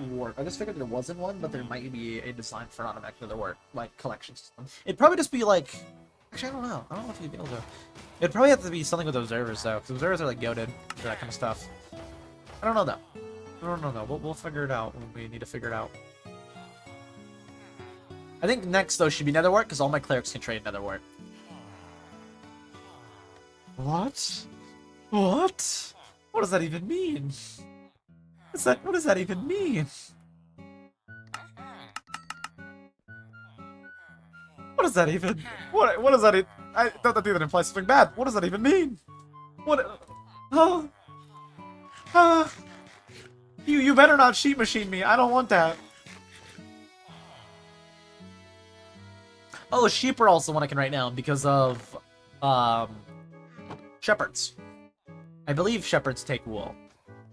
wart. I just figured there wasn't one, but there might be a design for an automatic nether wart, like, collection system. It'd probably just be like... Actually, I don't know. I don't know if you'd be able to... It'd probably have to be something with observers, though, because observers are, like, goated for that kind of stuff. I don't know, though. I don't know, though. We'll figure it out when we need to figure it out. I think next, though, should be nether wart, because all my clerics can trade nether wart. What? What? What does that even mean? What does that even mean? What does that even... What does that even... I don't think that implies something bad. What does that even mean? What... You better not sheep machine me. I don't want that. Oh, sheep are also one I can write down because of... shepherds. I believe shepherds take wool.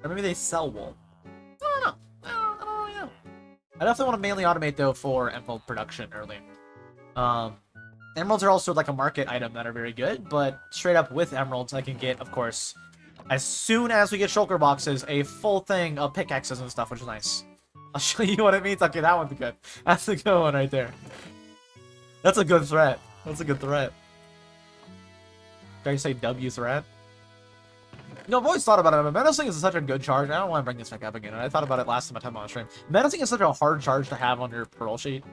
Or maybe they sell wool. I don't know. I don't really know. I definitely want to mainly automate, though, for emerald production early. Emeralds are also like a market item that are very good, but straight up with emeralds, I can get, of course, as soon as we get shulker boxes, a full thing of pickaxes and stuff, which is nice. I'll show you what it means. Okay, that one's good. That's a good one right there. That's a good threat. That's a good threat. Did I say W threat? You know, I've always thought about it, but menacing is such a good charge. I don't want to bring this back up again. I thought about it last time on stream. Menacing is such a hard charge to have on your pearl sheet.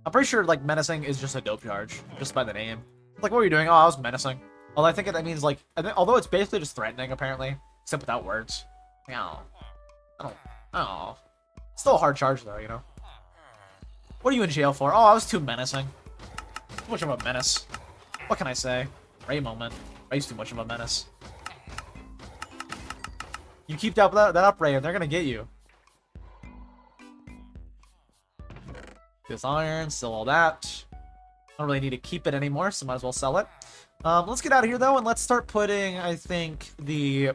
I'm pretty sure, like, menacing is just a dope charge, just by the name. Like, what were you doing? Oh, I was menacing. Although I think it means, like, although it's basically just threatening, apparently, except without words. Oh. Still a hard charge, though, you know? What are you in jail for? Oh, I was too menacing. Too much of a menace. What can I say? Ray moment. Ray's too much of a menace. You keep that up, Ray, and they're gonna get you. This iron, still all that. I don't really need to keep it anymore, so might as well sell it. Let's get out of here, though, and let's start putting, I think, the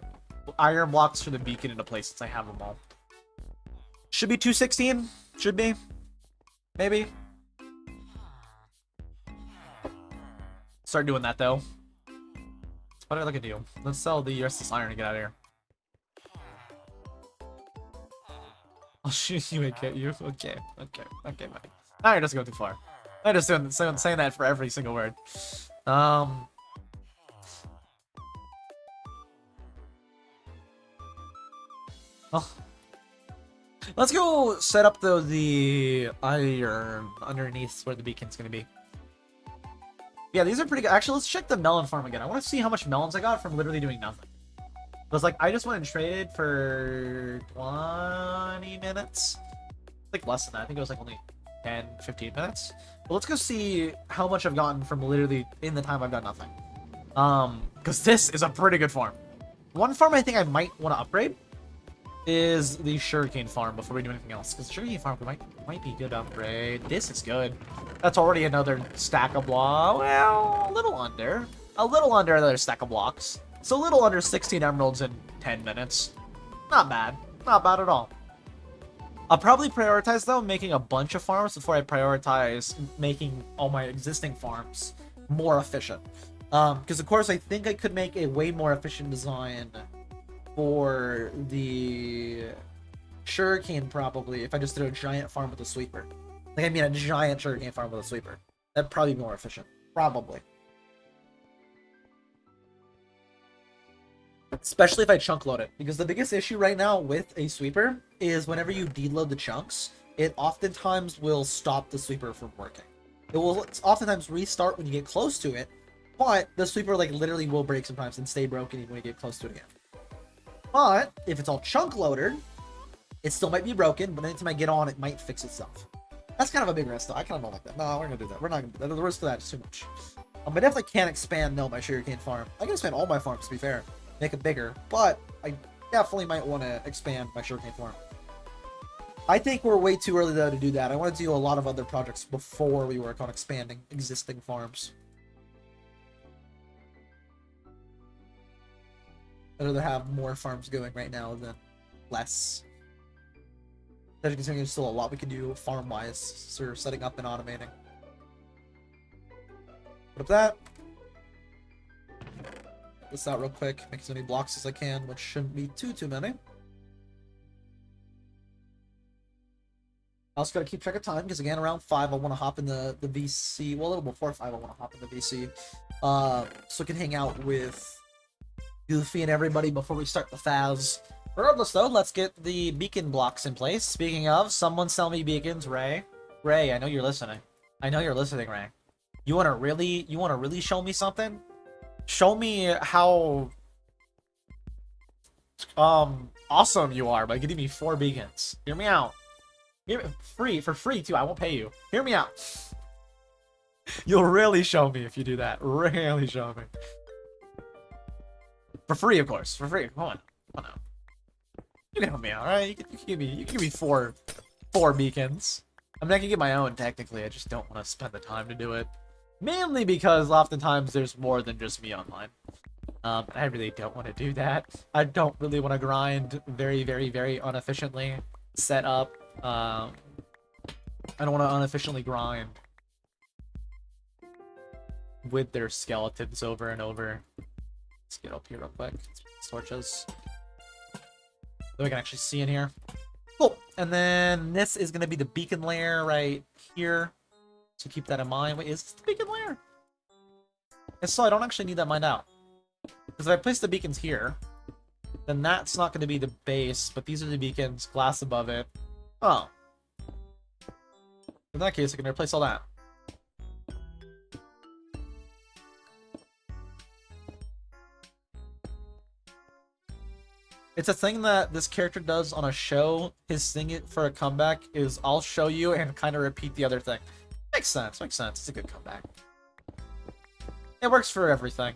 iron blocks for the beacon into place since I have them all. Should be 216. Should be. Maybe. Start doing that, though. What did I look at you? Let's sell the rest of this iron and get out of here. I'll shoot you and get you. Okay, buddy. Now you're just going too far. I'm just saying that for every single word. Oh. Let's go set up, though, the iron underneath where the beacon's gonna be. Yeah, these are pretty good. Actually, let's check the melon farm again. I want to see how much melons I got from literally doing nothing. I was like, I just went and traded for 20 minutes. Like less than that. I think it was like only 10, 15 minutes. But let's go see how much I've gotten from literally in the time I've done nothing. Because this is a pretty good farm. One farm I think I might want to upgrade is the sugarcane farm before we do anything else. Because the sugarcane farm might be good to upgrade. This is good. That's already another stack of blocks. Well, a little under. Another stack of blocks. So a little under 16 emeralds in 10 minutes. Not bad. Not bad at all. I'll probably prioritize, though, making a bunch of farms before I prioritize making all my existing farms more efficient. Because, of course, I think I could make a way more efficient design for the sugarcane, probably, if I just did a giant farm with a sweeper. Like, I mean, a giant sugarcane farm with a sweeper. That'd probably be more efficient. Probably. Especially if I chunk load it. Because the biggest issue right now with a sweeper is whenever you deload the chunks, it oftentimes will stop the sweeper from working. It will oftentimes restart when you get close to it, but the sweeper like literally will break sometimes and stay broken even when you get close to it again. But if it's all chunk loaded, it still might be broken, but anytime I get on, it might fix itself. That's kind of a big risk, though. I kind of don't like that. No, we're gonna do that. We're not gonna do that. The risk of that is too much. I definitely can't expand, no, my sugarcane farm. I can expand all my farms, to be fair. Make it bigger, but I definitely might want to expand my sugarcane farm. I think we're way too early, though, to do that. I want to do a lot of other projects before we work on expanding existing farms. I'd rather have more farms going right now than less. As you can see, there's still a lot we can do farm-wise, so setting up and automating. Put up that. This out real quick, make as many blocks as I can, which shouldn't be too many. I also gotta keep track of time, because again, around 5 I want to hop in the VC, well, a little before 5 I want to hop in the VC, so I can hang out with Goofy and everybody before we start the Faz. Regardless, though, let's get the beacon blocks in place. Speaking of, someone sell me beacons, Ray. Ray, I know you're listening. I know you're listening, Ray. You wanna really show me something? Show me how awesome you are by getting me 4 beacons. Hear me out. For free too. I won't pay you. Hear me out. You'll really show me if you do that. Really show me. For free, of course. For free. Come on. Come on now. You can help me out, alright? You can give me four beacons. I mean, I can get my own technically. I just don't want to spend the time to do it. Mainly because oftentimes there's more than just me online. I really don't want to do that. I don't really want to grind very inefficiently. Set up. I don't want to inefficiently grind with their skeletons over and over. Let's get up here real quick. Torches. So we can actually see in here. Cool. And then this is going to be the beacon layer right here. So keep that in mind. Wait, is this the beacon layer? And so I don't actually need that mined out. Because if I place the beacons here, then that's not going to be the base, but these are the beacons, glass above it. Oh. In that case, I can replace all that. It's a thing that this character does on a show. His thing for a comeback is I'll show you and kind of repeat the other thing. Makes sense, makes sense. It's a good comeback. It works for everything.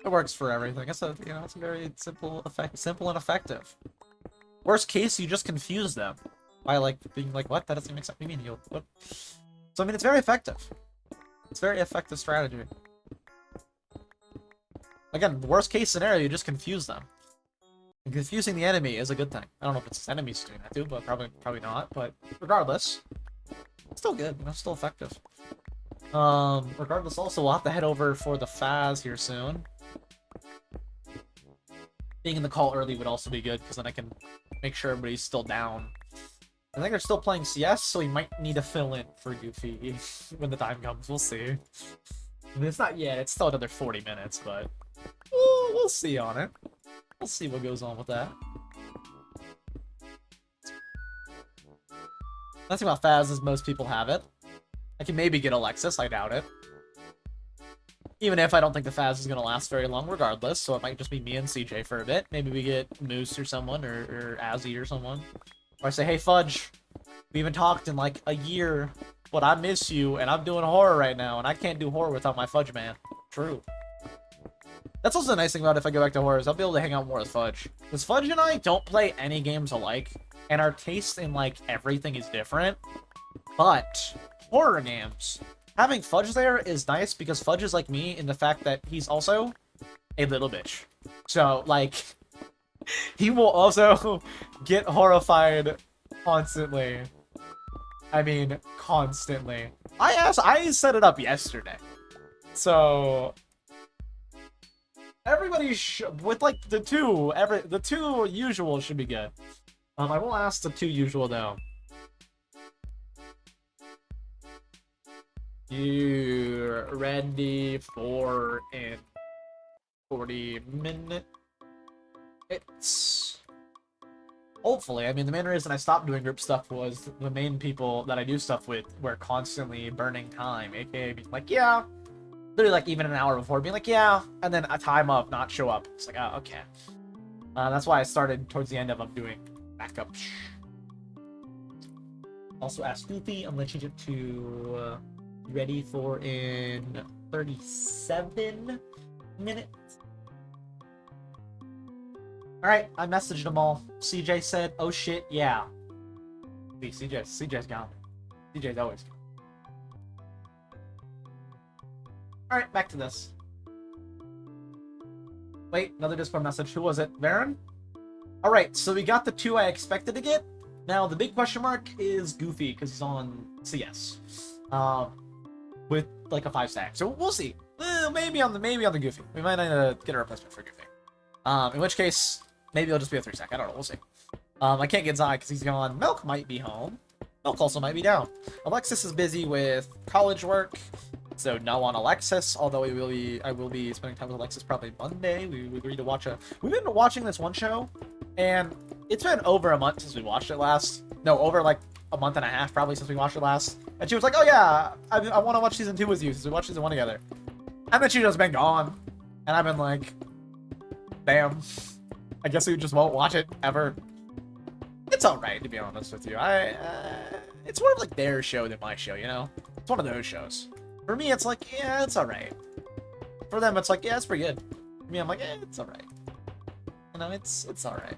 It works for everything. It's a, you know, it's a very simple and effective. Worst case, you just confuse them by like being like, what? That doesn't make sense. What do you mean? What? So I mean, it's very effective. It's a very effective strategy. Again, worst case scenario, you just confuse them. And confusing the enemy is a good thing. I don't know if it's enemies doing that too, but probably not. But regardless, it's still good. You know, still effective. Regardless, also, we'll have to head over for the Faz here soon. Being in the call early would also be good, because then I can make sure everybody's still down. I think they're still playing CS, so we might need to fill in for Goofy when the time comes. We'll see. I mean, it's not yet. It's still another 40 minutes, but we'll see on it. We'll see what goes on with that. That's about Faz is most people have it. I can maybe get Alexis. I doubt it. Even if I don't think the Faz is going to last very long regardless, so it might just be me and CJ for a bit. Maybe we get Moose or someone, or Azzy or someone. Or I say, hey Fudge, we haven't talked in like a year, but I miss you, and I'm doing horror right now, and I can't do horror without my Fudge man. True. That's also the nice thing about it if I go back to horrors, I'll be able to hang out more with Fudge. Because Fudge and I don't play any games alike, and our taste in like everything is different. But horror games, having Fudge there is nice because Fudge is like me in the fact that he's also a little bitch. So, like, He will also get horrified constantly. I mean, constantly. I set it up yesterday. So everybody with like the two usual should be good. I will ask the two usual though. You ready for in 40 minutes? Hopefully. I mean, the main reason I stopped doing group stuff was the main people that I do stuff with were constantly burning time, aka being like, yeah, literally like even an hour before being like, yeah, and then a time up, not show up. It's like, oh, okay. That's why I started towards the end of doing backup. Also ask Goofy, I'm gonna change it to ready for in 37 minutes. Alright, I messaged them all. CJ said, oh shit, yeah. See, CJ's gone. CJ's always gone. Alright, back to this. Wait, another Discord message. Who was it? Varen? Alright, so we got the two I expected to get. Now, the big question mark is Goofy, because he's on CS. With, like, a 5-stack. So, we'll see. Maybe on the Goofy. We might need to get a replacement for Goofy. In which case, maybe it'll just be a 3-stack. I don't know. We'll see. I can't get Zai because he's gone. Milk might be home. Milk also might be down. Alexis is busy with college work, so no on Alexis. Although I will be spending time with Alexis probably Monday. We agreed to watch we've been watching this one show, and it's been over a month since we watched it last. No, over like a month and a half probably since we watched it last. And she was like, "Oh yeah, I want to watch season 2 with you since we watched season 1 together." And then she just been gone, and I've been like, "Damn, I guess we just won't watch it ever." It's alright, to be honest with you. It's more of like their show than my show, you know? It's one of those shows. For me, it's like, yeah, it's alright. For them, it's like, yeah, it's pretty good. For me, I'm like, it's alright. You know, it's alright.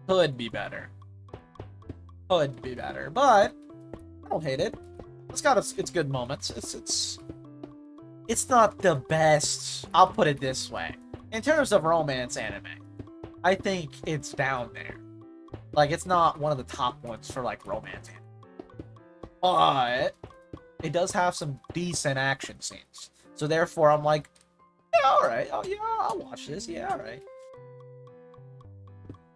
Could be better. Could be better, but I don't hate it. It's got its good moments. It's not the best. I'll put it this way. In terms of romance anime, I think it's down there. Like, it's not one of the top ones for, like, romance anime. But it does have some decent action scenes. So, therefore, I'm like, yeah, alright. Oh, yeah, I'll watch this. Yeah, alright.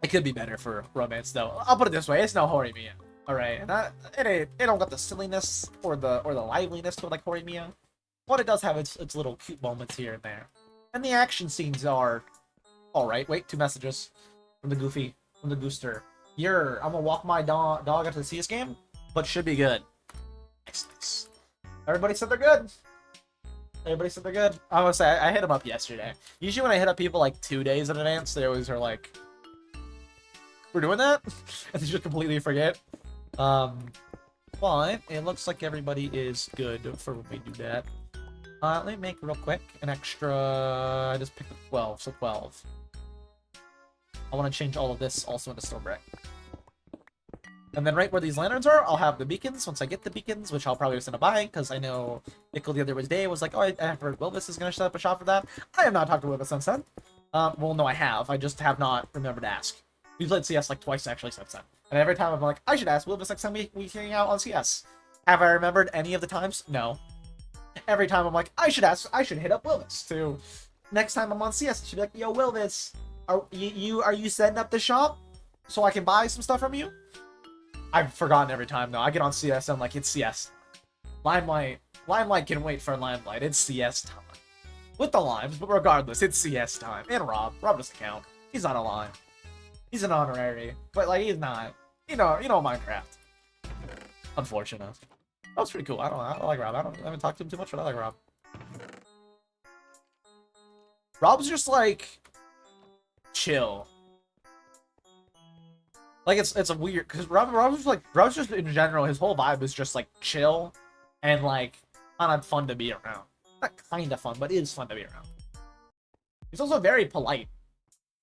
It could be better for romance, though. I'll put it this way. It's no Horimiya. Alright? And it don't got the silliness or the liveliness to it like Horimiya. But it does have its little cute moments here and there. And the action scenes are alright. Wait, 2 messages from the Goofy, from the Gooster. I'm gonna walk my dog after the CS game, but should be good. Nice. Everybody said they're good. Everybody said they're good. I was say I hit them up yesterday. Usually when I hit up people like 2 days in advance, they always are like, "We're doing that," and they just completely forget. But it looks like everybody is good for when we do that. Let me make real quick an extra. I just picked up 12, so 12. I want to change all of this also into stone brick. And then right where these lanterns are, I'll have the beacons once I get the beacons, which I'll probably just end up buying, because I know Nickel the other day was like, oh, I heard Wilvis is going to set up a shop for that. I have not talked to Wilvis since then. Well, no, I have. I just have not remembered to ask. We played CS like twice, actually, since then. And every time I'm like, I should ask Wilvis next time we hang out on CS. Have I remembered any of the times? No. Every time I'm like, I should hit up Wilvis to next time I'm on CS. She'd be like, yo, Wilvis, are you setting up the shop so I can buy some stuff from you? I've forgotten every time though. I get on CS, I'm like, it's CS. Limelight can wait for Limelight. It's CS time. With the limes, but regardless, it's CS time. And Rob doesn't count. He's not a lime. He's an honorary, but like he's not. You know Minecraft. Unfortunate. That was pretty cool. I like Rob. I haven't talked to him too much, but I like Rob. Rob's just like chill. Like it's a weird because Rob's just in general, his whole vibe is just like chill and like kind of fun to be around. Not kind of fun, but it is fun to be around. He's also very polite.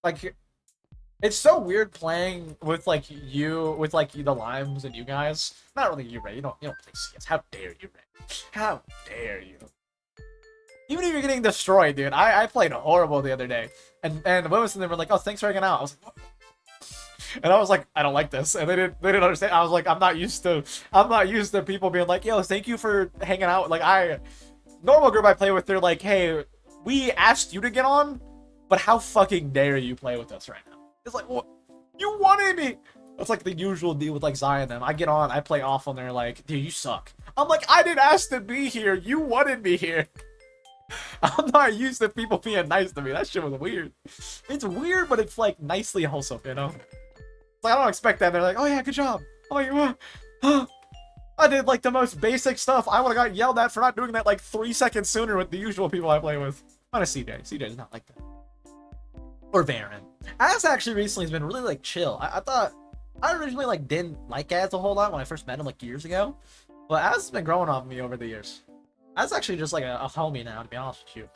Like it's so weird playing with like the limes and you guys. Not really you, Ray. You don't play CS. How dare you, Ray? How dare you? Even if you're getting destroyed, dude. I played horrible the other day. And the women in there were like, oh, thanks for hanging out. I was like, what? And I was like, I don't like this. And they didn't understand. I was like, I'm not used to people being like, yo, thank you for hanging out. Like normal group I play with, they're like, hey, we asked you to get on, but how fucking dare you play with us right now? It's like, what? You wanted me. That's like the usual deal with like Zion and them. I get on, I play awful, and they're like, dude, you suck. I'm like, I didn't ask to be here. You wanted me here. I'm not used to people being nice to me. That shit was weird. It's weird, but it's like nicely wholesome, you know? It's like, I don't expect that. They're like, oh yeah, good job. I'm like, what? I did like the most basic stuff. I would have got yelled at for not doing that like 3 seconds sooner with the usual people I play with. Not a CJ. CJ is not like that. Or Varen. Az actually recently has been really like chill. I thought I originally like didn't like Az a whole lot when I first met him like years ago, but Az has been growing on me over the years. Az actually just like a homie now, to be honest with you.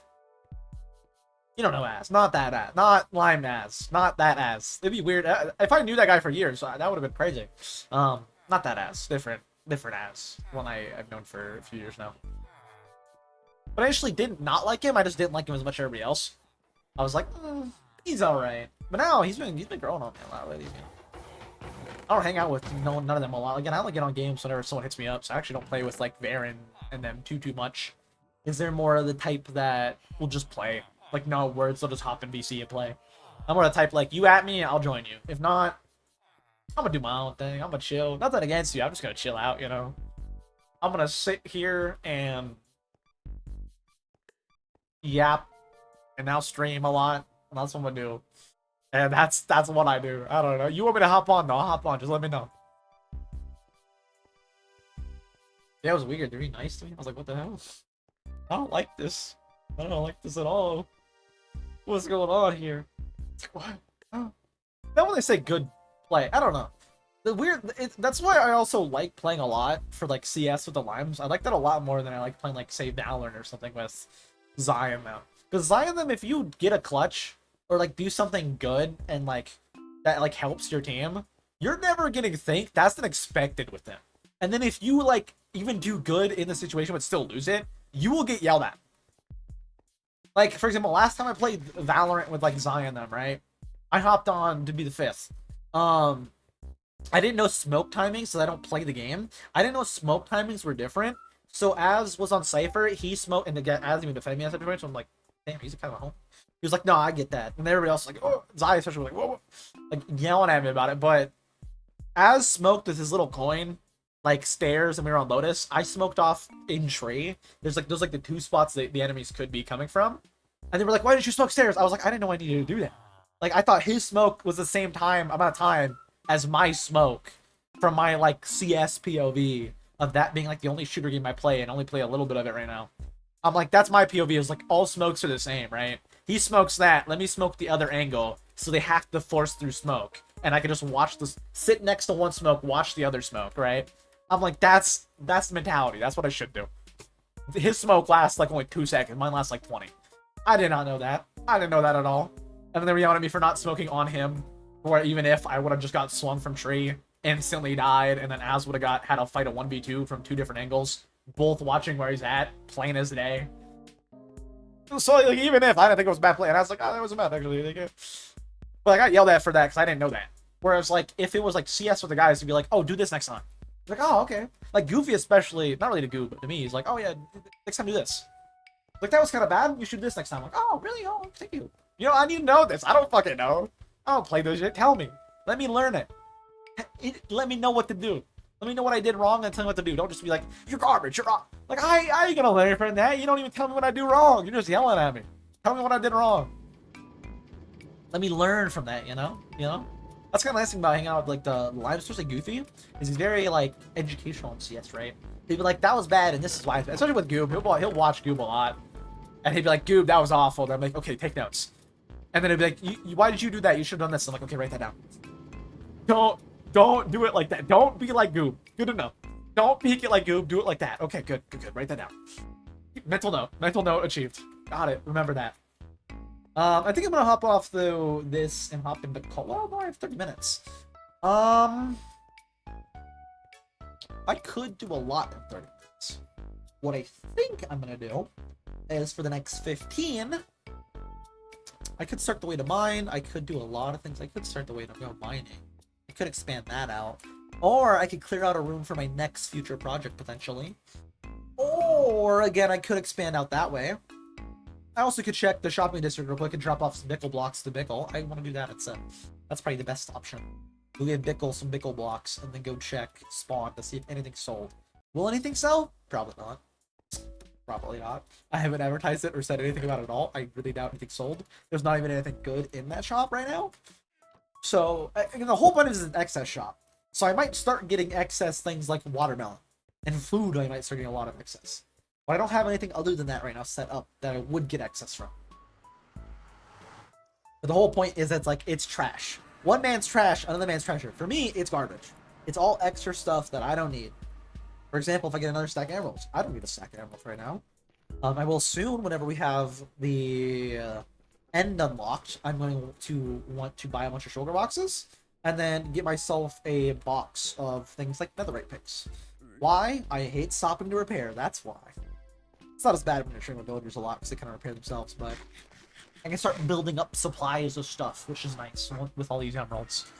You don't know Az, not that Az, not Lime Az, not that Az. It'd be weird if I knew that guy for years. That would have been crazy. Not that Az, different Az. One I've known for a few years now. But I actually did not like him. I just didn't like him as much as everybody else. I was like, he's all right. But now he's been growing on me a lot lately. I don't hang out with none of them a lot. Again, I only get on games whenever someone hits me up, so I actually don't play with like Varen and them too much. Is there more of the type that will just play? Like no words, they'll just hop in VC and play. I'm more the type like you at me, I'll join you. If not, I'm gonna do my own thing. I'm gonna chill. Nothing against you. I'm just gonna chill out, you know. I'm gonna sit here and yap and now stream a lot. And that's what I'm gonna do. And that's what I do. I don't know. You want me to hop on? No, I'll hop on. Just let me know. Yeah, it was weird. They're being nice to me. I was like, what the hell? I don't like this. I don't like this at all. What's going on here? It's like, what? Oh. Then when they say good play, I don't know. The weird, that's why I also like playing a lot for like CS with the Limes. I like that a lot more than I like playing like say Valorant or something with Zion now. Because Zion them, if you get a clutch or like do something good and like that like helps your team, you're never getting thanked. That's unexpected with them. And then if you like even do good in the situation but still lose it, you will get yelled at. Like for example, last time I played Valorant with like Zion them, right? I hopped on to be the 5th. I didn't know smoke timings, so I don't play the game. I didn't know smoke timings were different. So Az was on Cypher, he smoked, and Az even defended me as a different. So I'm like, damn, he's kind of a home. He was like, no, I get that. And everybody else was like, oh, Zai especially was like, whoa, like yelling at me about it. But Az smoked with his little coin, like stairs, and we were on Lotus. I smoked off in tree. There's like the 2 spots that the enemies could be coming from. And they were like, why didn't you smoke stairs? I was like, I didn't know I needed to do that. Like I thought his smoke was the same amount of time as my smoke from my like CS POV of that being like the only shooter game I play and only play a little bit of it right now. I'm like, that's my POV. Is like all smokes are the same, right? He smokes that. Let me smoke the other angle, so they have to force through smoke, and I can just watch this, sit next to one smoke, watch the other smoke, right? I'm like, that's the mentality. That's what I should do. His smoke lasts like only 2 seconds. Mine lasts like 20. I did not know that. I didn't know that at all. And then they were yelling at me for not smoking on him, or even if I would have just got swung from tree, instantly died, and then Az would have had to fight a 1v2 from 2 different angles, both watching where he's at, plain as day. So like, even if I didn't think it was a bad play, and I was like, oh, that was a bad actually. But I got yelled at for that because I didn't know that. Whereas like if it was like CS with the guys, he'd be like, oh, do this next time. Like, oh, okay. Like Goofy especially, not really to Goof, but to me, he's like, oh yeah, next time do this. Like that was kind of bad. You should do this next time. I'm like, oh really? Oh, thank you. You know, I need to know this. I don't fucking know. I don't play this shit. Tell me. Let me learn it. Let me know what to do. Let me know what I did wrong and tell me what to do. Don't just be like, you're garbage, you're wrong. Like, I ain't gonna learn from that. You don't even tell me what I do wrong. You're just yelling at me. Tell me what I did wrong. Let me learn from that, you know? You know? That's kind of nice thing about hanging out with, like, the live, especially Goofy, is he's very, like, educational in CS, right? He'd be like, that was bad, and this is why. Especially with Goob. He'll watch Goob a lot. And he'd be like, Goob, that was awful. And I'm like, okay, take notes. And then he'd be like, why did you do that? You should have done this. I'm like, okay, write that down. Don't do it like that. Don't be like Goob. Good enough. Don't peek it like Goob. Do it like that. Okay, good. Write that down. Mental note achieved. Got it. Remember that. I think I'm gonna hop off though this and hop into call. Well, no, I have 30 minutes. I could do a lot in 30 minutes. what I think I'm gonna do is for the next 15, I could start the way to mine. I could do a lot of things. I could start the way to go mining. I could expand that out. Or I could clear out a room for my next future project, potentially. Or, again, I could expand out that way. I also could check the shopping district real quick and drop off some Bickle blocks to Bickle. I want to do that instead. That's probably the best option. We'll give Bickle some Bickle blocks and then go check spawn to see if anything's sold. Will anything sell? Probably not. Probably not. I haven't advertised it or said anything about it at all. I really doubt anything sold. There's not even anything good in that shop right now. So, the whole point is an excess shop. So I might start getting excess things like watermelon. And food, I might start getting a lot of excess. But I don't have anything other than that right now set up that I would get excess from. But the whole point is that it's trash. One man's trash, another man's treasure. For me, it's garbage. It's all extra stuff that I don't need. For example, if I get another stack of emeralds, I don't need a stack of emeralds right now. I will soon, whenever we have the end unlocked. I'm going to want to buy a bunch of shulker boxes and then get myself a box of things like netherite picks. Why? I hate stopping to repair. That's why. It's not as bad when you're showing villagers a lot because they kind of repair themselves, but I can start building up supplies of stuff, which is nice with all these emeralds.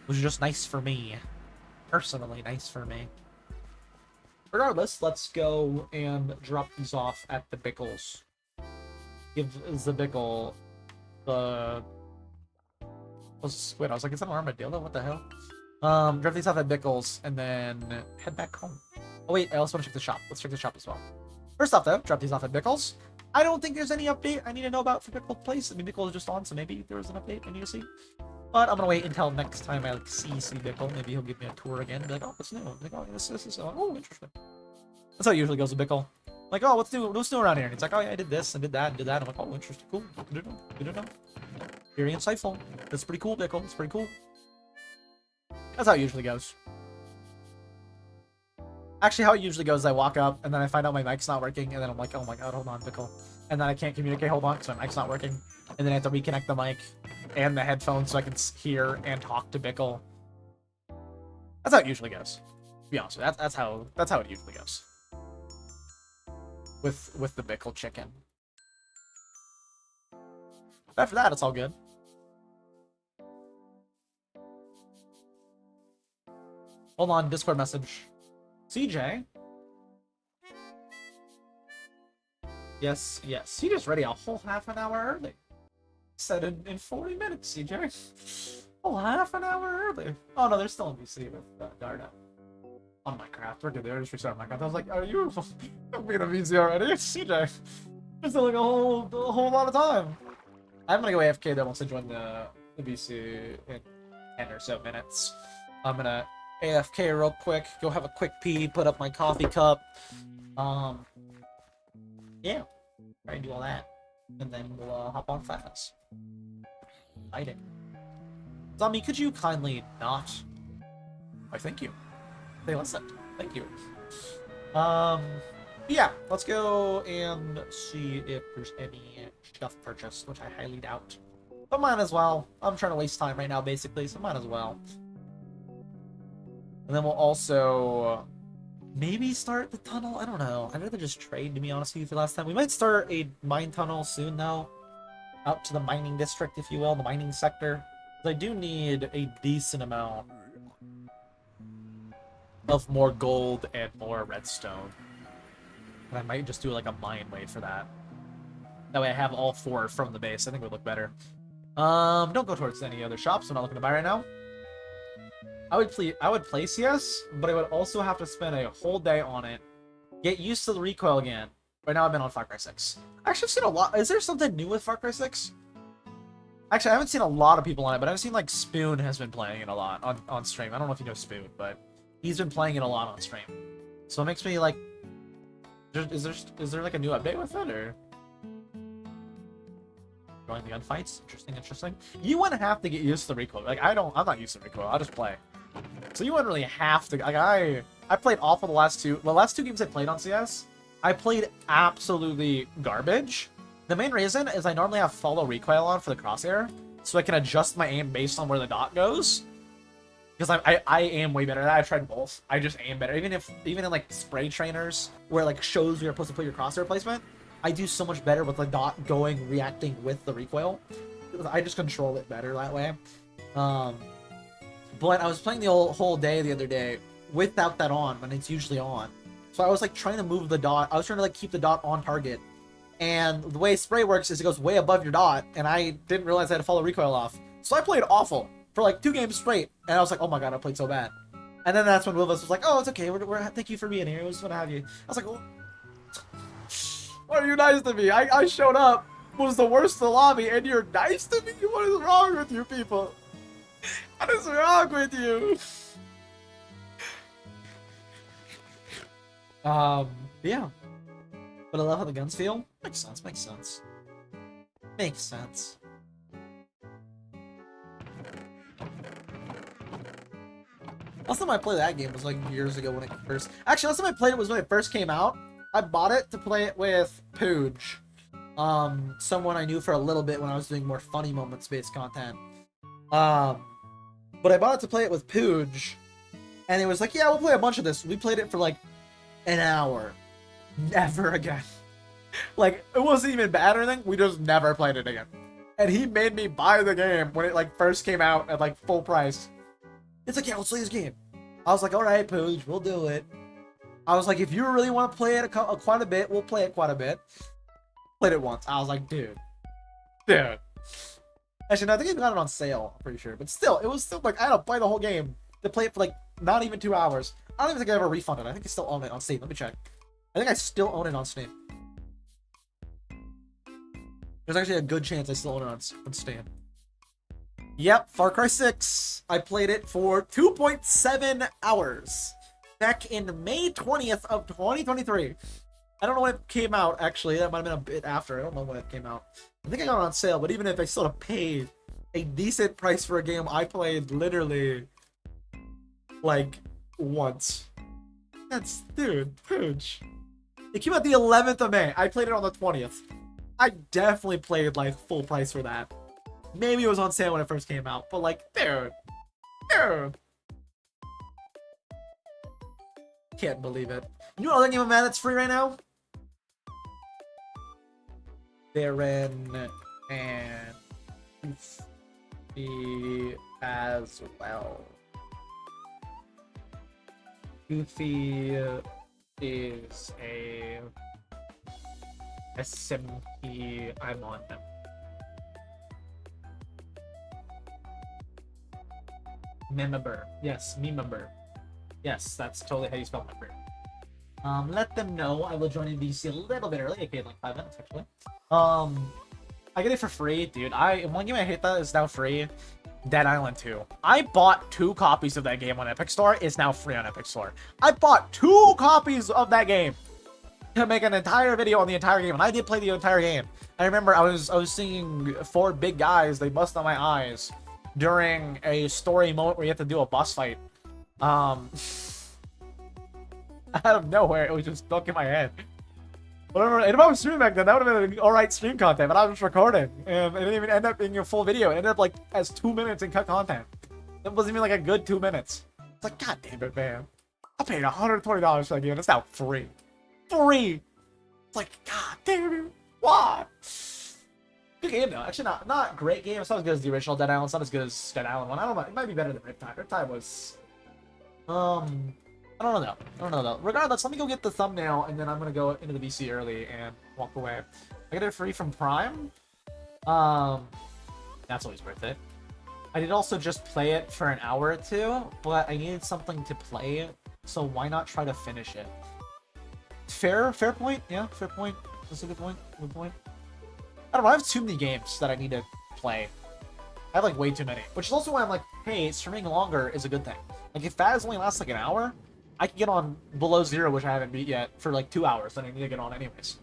Which is just nice for me. Personally, nice for me. Regardless, let's go and drop these off at the Bickles. Give the Bickle the... Wait, I was like, is that an armadillo? What the hell? Drop these off at Bickles and then head back home. Oh wait, I also want to check the shop. Let's check the shop as well. First off though, drop these off at Bickles. I don't think there's any update I need to know about for Bickle Place. I mean, Bickle is just on, so maybe there was an update I need to see. But I'm gonna wait until next time I see Bickle. Maybe he'll give me a tour again. Be like, oh, what's new? Like, oh, this is oh, interesting. That's how it usually goes with Bickle. Like, oh, what's new? What's new around here? And it's like, oh yeah, I did this and did that and did that. I'm like, oh, interesting, cool, good to know, good to know. Very insightful. That's pretty cool, Bickle. It's pretty cool. That's how it usually goes. Actually, how it usually goes is I walk up and then I find out my mic's not working and then I'm like, oh my god, hold on, Bickle. And then I can't communicate, hold on, because my mic's not working. And then I have to reconnect the mic and the headphones so I can hear and talk to Bickle. That's how it usually goes. To be honest with you, that's how it usually goes. With the Bickle chicken. After that, it's all good. Hold on, Discord message. CJ? Yes. CJ's ready a whole half an hour early. Said in 40 minutes, CJ. Oh, half an hour early. Oh no, they're still in BC with Darda. On Minecraft. We're good. They just restarted Minecraft. I was like, are you being a BC already? It's CJ. It's still like a whole lot of time. I'm gonna go AFK though once I join the BC in 10 or so minutes. I'm gonna AFK real quick, go have a quick pee, put up my coffee cup. Yeah, try and do all that, and then we'll hop on Flatness. Exciting. Zombie, could you kindly not? Why, thank you. They listened. Thank you. Yeah, let's go and see if there's any stuff purchased, which I highly doubt. But might as well. I'm trying to waste time right now, basically, so might as well. And then we'll also maybe start the tunnel. I don't know. I'd rather just trade, to be honest with you, for last time. We might start a mine tunnel soon, though. Out to the mining district, if you will, the mining sector. But I do need a decent amount of more gold and more redstone. And I might just do like a mine wave for that. That way I have all 4 from the base. I think it would look better. Don't go towards any other shops. I'm not looking to buy right now. I would play CS, but I would also have to spend a whole day on it. Get used to the recoil again. Right now I've been on Far Cry 6. Actually, I've seen a lot. Is there something new with Far Cry 6? Actually, I haven't seen a lot of people on it, but I've seen like Spoon has been playing it a lot on stream. I don't know if you know Spoon, but he's been playing it a lot on stream. So it makes me like, is there like a new update with it, or? Join the gunfights. Interesting. You wouldn't have to get used to the recoil. Like I'm not used to the recoil. I'll just play. So you wouldn't really have to. Like I played awful the last two games I played on CS. I played absolutely garbage. The main reason is I normally have follow recoil on for the crosshair, so I can adjust my aim based on where the dot goes. Because I am way better. I've tried both. I just aim better. Even in like spray trainers where it, like shows you're supposed to put your crosshair placement, I do so much better with the dot going reacting with the recoil. I just control it better that way. But I was playing the whole day the other day without that on when it's usually on. So I was like trying to move the dot. I was trying to like keep the dot on target. And the way spray works is it goes way above your dot, and I didn't realize I had to follow recoil off. So I played awful for like 2 games straight, and I was like, oh my god, I played so bad. And then that's when Wilvis was like, oh, it's okay, thank you for being here, we just want to have you. I was like, oh, why are you nice to me? I showed up, was the worst in the lobby, and you're nice to me? What is wrong with you people? What is wrong with you? Yeah. But I love how the guns feel. Makes sense, makes sense. Makes sense. Last time I played that game was like years ago when it first... Actually, last time I played it was when it first came out. I bought it to play it with Pooge. Someone I knew for a little bit when I was doing more funny moments-based content. But I bought it to play it with Pooge. And it was like, yeah, we'll play a bunch of this. We played it for like an hour. Never again. Like, it wasn't even bad or anything. We just never played it again. And he made me buy the game when it like first came out at like full price. It's like, yeah, let's play this game. I was like, all right, Pooge, we'll do it. I was like, if you really want to play it quite a bit, we'll play it quite a bit. Played it once. I was like, dude. Actually, no, I think I got it on sale, I'm pretty sure. But still, it was still like, I had to play the whole game to play it for like not even 2 hours. I don't even think I ever refunded it. I think I still own it on Steam. Let me check. I think I still own it on Steam. There's actually a good chance I still own it on Steam. Yep, Far Cry 6. I played it for 2.7 hours. Back in May 20th of 2023. I don't know when it came out, actually. That might have been a bit after. I don't know when it came out. I think I got it on sale, but even if I still have paid a decent price for a game I played literally, like, once. That's, dude, Pooge. It came out the 11th of May. I played it on the 20th. I definitely played, like, full price for that. Maybe it was on sale when it first came out, but, like, dude. Can't believe it. You know what other game of man that's free right now? Baron and Goofy as well. Goofy is a SMP. I'm on him. Member. Yes, me member. Yes, that's totally how you spell member. Let them know I will join in VC a little bit early, okay, like 5 minutes actually. I get it for free, dude. One game I hate that is now free. Dead Island 2. I bought 2 copies of that game on Epic Store. It's now free on Epic Store. I bought 2 copies of that game to make an entire video on the entire game, and I did play the entire game. I remember I was seeing 4 big guys. They bust on my eyes during a story moment where you have to do a boss fight. Out of nowhere, it was just stuck in my head. Whatever. And if I was streaming back then, that would have been alright stream content, but I was just recording. And it didn't even end up being a full video. It ended up like as 2 minutes in cut content. It wasn't even like a good 2 minutes. It's like, god damn it, man. I paid $120 for that game. It's now free. Free! It's like, god damn it. Why? Good game though. Actually, not great game. It's not as good as the original Dead Island. It's not as good as Dead Island 1. I don't know. It might be better than Riptide. Riptide was... I don't know though. Regardless, let me go get the thumbnail, and then I'm gonna go into the VC early and walk away. I get it free from Prime. That's always worth it. I did also just play it for an hour or 2, but I needed something to play, so why not try to finish it? Fair point. Yeah, fair point. That's a good point. Good point. I don't know. I have too many games that I need to play. I have like way too many, which is also why I'm like, hey, streaming longer is a good thing. Like if Faz only lasts like an hour, I can get on Below Zero, which I haven't beat yet, for like 2 hours that I need to get on anyways.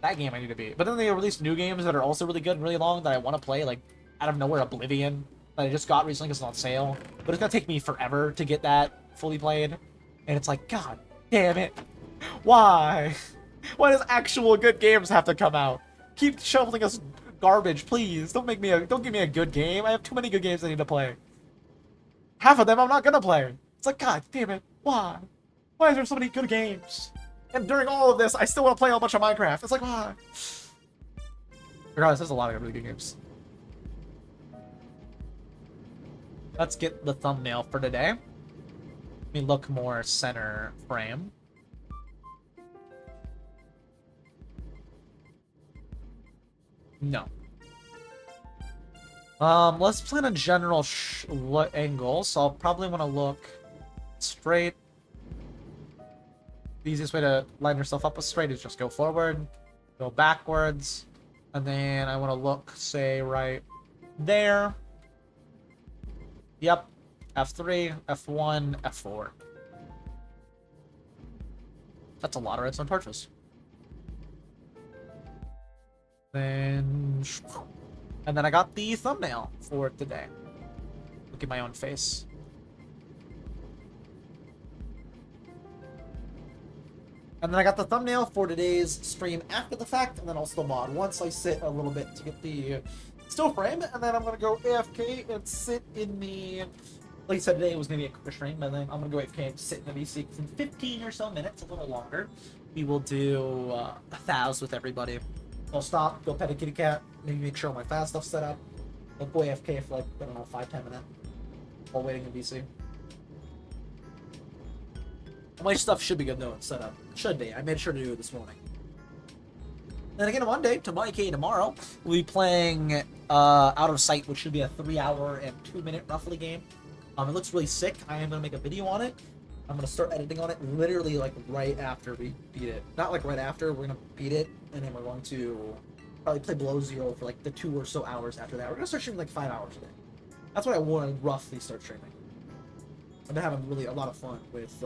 That game I need to beat. But then they release new games that are also really good and really long that I want to play, like out of nowhere Oblivion, that I just got recently because it's on sale. But it's gonna take me forever to get that fully played. And it's like, god damn it. Why? Why does actual good games have to come out? Keep shoveling us garbage, please. Don't give me a good game. I have too many good games I need to play. half of them I'm not gonna play. It's like, God damn it, why? Why is there so many good games? And during all of this, I still want to play a bunch of Minecraft. It's like, why? Regardless, there's a lot of really good games. Let's get the thumbnail for today. Let me look more center frame. No. Let's plan a general angle. So I'll probably want to look straight. The easiest way to line yourself up with straight is just go forward, go backwards, and then I want to look, say, right there. Yep. F3, F1, F4. That's a lot of redstone torches. Then... And then I got the thumbnail for today. Look at my own face. And then I got the thumbnail for today's stream after the fact, and then I'll still mod once I sit a little bit to get the still frame, and then I'm going to go AFK and sit in the... Like I said, today it was going to be a quicker stream, but then I'm going to go AFK and sit in the VC in 15 or so minutes, a little longer. We will do a 1,000 with everybody. I'll stop, go pet a kitty cat, maybe make sure all my fast stuff's set up. I'll go AFK for like, I don't know, 5-10 minutes while waiting in VC. My stuff should be good though, it's set up. Should be. I made sure to do it this morning. Then again on Monday, tomorrow, we'll be playing Out of Sight, which should be a 3-hour and 2-minute roughly game. It looks really sick. I am going to make a video on it. I'm going to start editing on it literally like right after we beat it. Not like right after, we're going to beat it, and then we're going to probably play Below Zero for like the 2 or so hours after that. We're going to start streaming like 5 hours a day. That's what I want to roughly start streaming. I've been having really a lot of fun with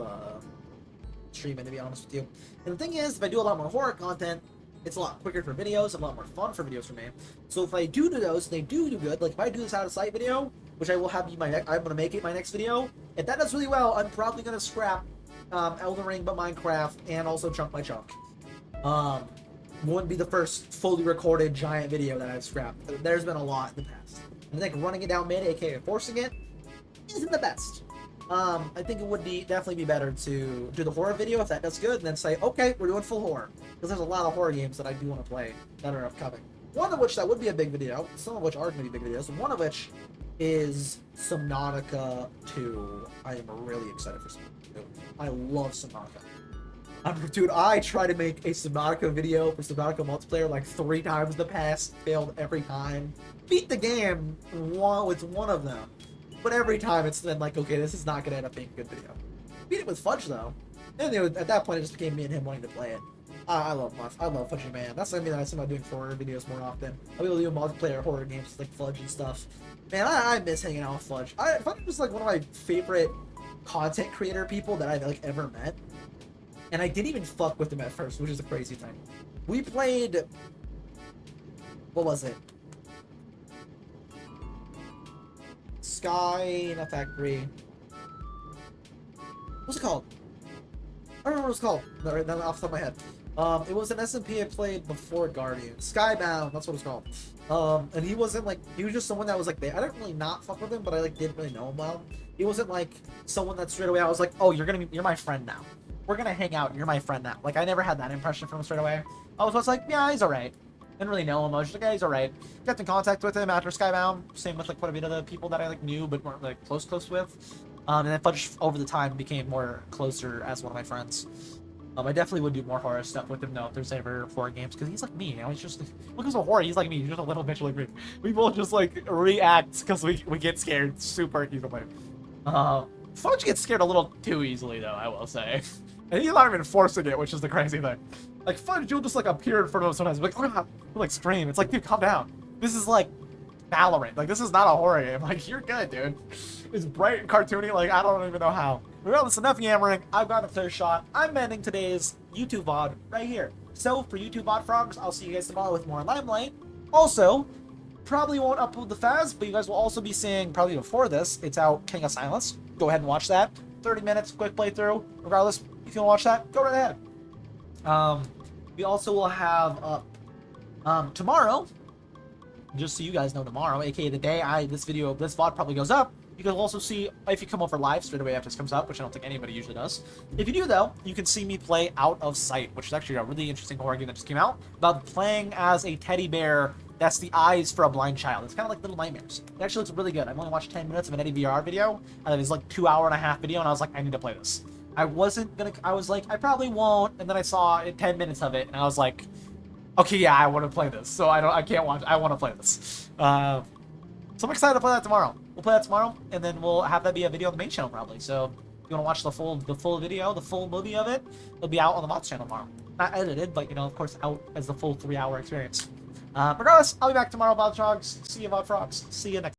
streaming, to be honest with you. And the thing is, if I do a lot more horror content, it's a lot quicker for videos, a lot more fun for videos for me. So if I do those, they do good. Like if I do this Out of Sight video, which I will have you I'm gonna make it my next video. If that does really well, I'm probably gonna scrap Elden Ring, but Minecraft, and also Chunk by Chunk. Wouldn't be the first fully recorded giant video that I've scrapped. There's been a lot in the past. I think running it down mid, aka forcing it, isn't the best. I think it would definitely be better to do the horror video if that does good, and then say, okay, we're doing full horror. Because there's a lot of horror games that I do want to play that are upcoming. One of which that would be a big video, some of which are going to be big videos, one of which is Subnautica 2. I am really excited for Subnautica 2. I love Subnautica. Dude, I tried to make a Subnautica video for Subnautica multiplayer like 3 times in the past, failed every time. Beat the game with one of them. But every time it's then like, okay, this is not gonna end up being a good video. Beat it with Fudge though. And at that point it just became me and him wanting to play it. I love Fudgy Man. That's something that I see about doing horror videos more often. I'll be able to do multiplayer horror games like Fudge and stuff. Man, I miss hanging out with Fudge. Fudge was like one of my favorite content creator people that I've like ever met. And I didn't even fuck with him at first, which is a crazy thing. We played... What was it? Sky, not Factory. What's it called? I don't remember what it's called. Right now, off the top of my head. It was an SMP I played before Guardian. Skybound, that's what it's called. And he wasn't like, he was just someone that was like, I didn't really not fuck with him, but I like didn't really know him well. He wasn't like someone that straight away I was like, oh, you're my friend now. We're gonna hang out, you're my friend now. Like, I never had that impression from him straight away. I was just like, yeah, he's alright. Didn't really know him. I was just like, yeah, he's alright. Kept in contact with him after Skybound. Same with like quite a bit of the people that I like knew but weren't like close with. And then Fudge over the time became more closer as one of my friends. I definitely would do more horror stuff with him though if there's ever horror games, because he's like me, you know, he's just look at horror, he's like me, he's just a little bitch like me. We both just like react because we get scared super easily. Fudge gets scared a little too easily though, I will say. And he's not even forcing it, which is the crazy thing. Like Fudge, you'll just like appear in front of him sometimes, like, oh god, like scream. It's like, dude, calm down. This is like Valorant. Like, this is not a horror game. Like, you're good, dude. It's bright and cartoony. Like, I don't even know how. Regardless, enough yammering. I've got a clear shot. I'm ending today's YouTube VOD right here. So, for YouTube VOD frogs, I'll see you guys tomorrow with more Limelight. Also, probably won't upload the Faz, but you guys will also be seeing, probably before this, it's out King of Silence. Go ahead and watch that. 30 minutes, quick playthrough. Regardless, if you want to watch that, go right ahead. We also will have up tomorrow, just so you guys know, tomorrow, aka the day this VOD probably goes up, You can also see if you come over live straight away after this comes out, which I don't think anybody usually does. If you do, though, you can see me play Out of Sight, which is actually a really interesting horror game that just came out about playing as a teddy bear that's the eyes for a blind child. It's kind of like Little Nightmares. It actually looks really good. I've only watched 10 minutes of an Eddie VR video, and it was like 2.5-hour video, and I was like, I need to play this. I was like, I probably won't, and then I saw 10 minutes of it, and I was like, okay, yeah, I want to play this. So I can't watch. I want to play this. So I'm excited to play that tomorrow. We'll play that tomorrow, and then we'll have that be a video on the main channel probably. So if you want to watch the full video, the full movie of it, it'll be out on the mods channel tomorrow. Not edited, but you know, of course, out as the full 3-hour experience. Regardless, I'll be back tomorrow, Bob Frogs. See you, Bob Frogs. See you next.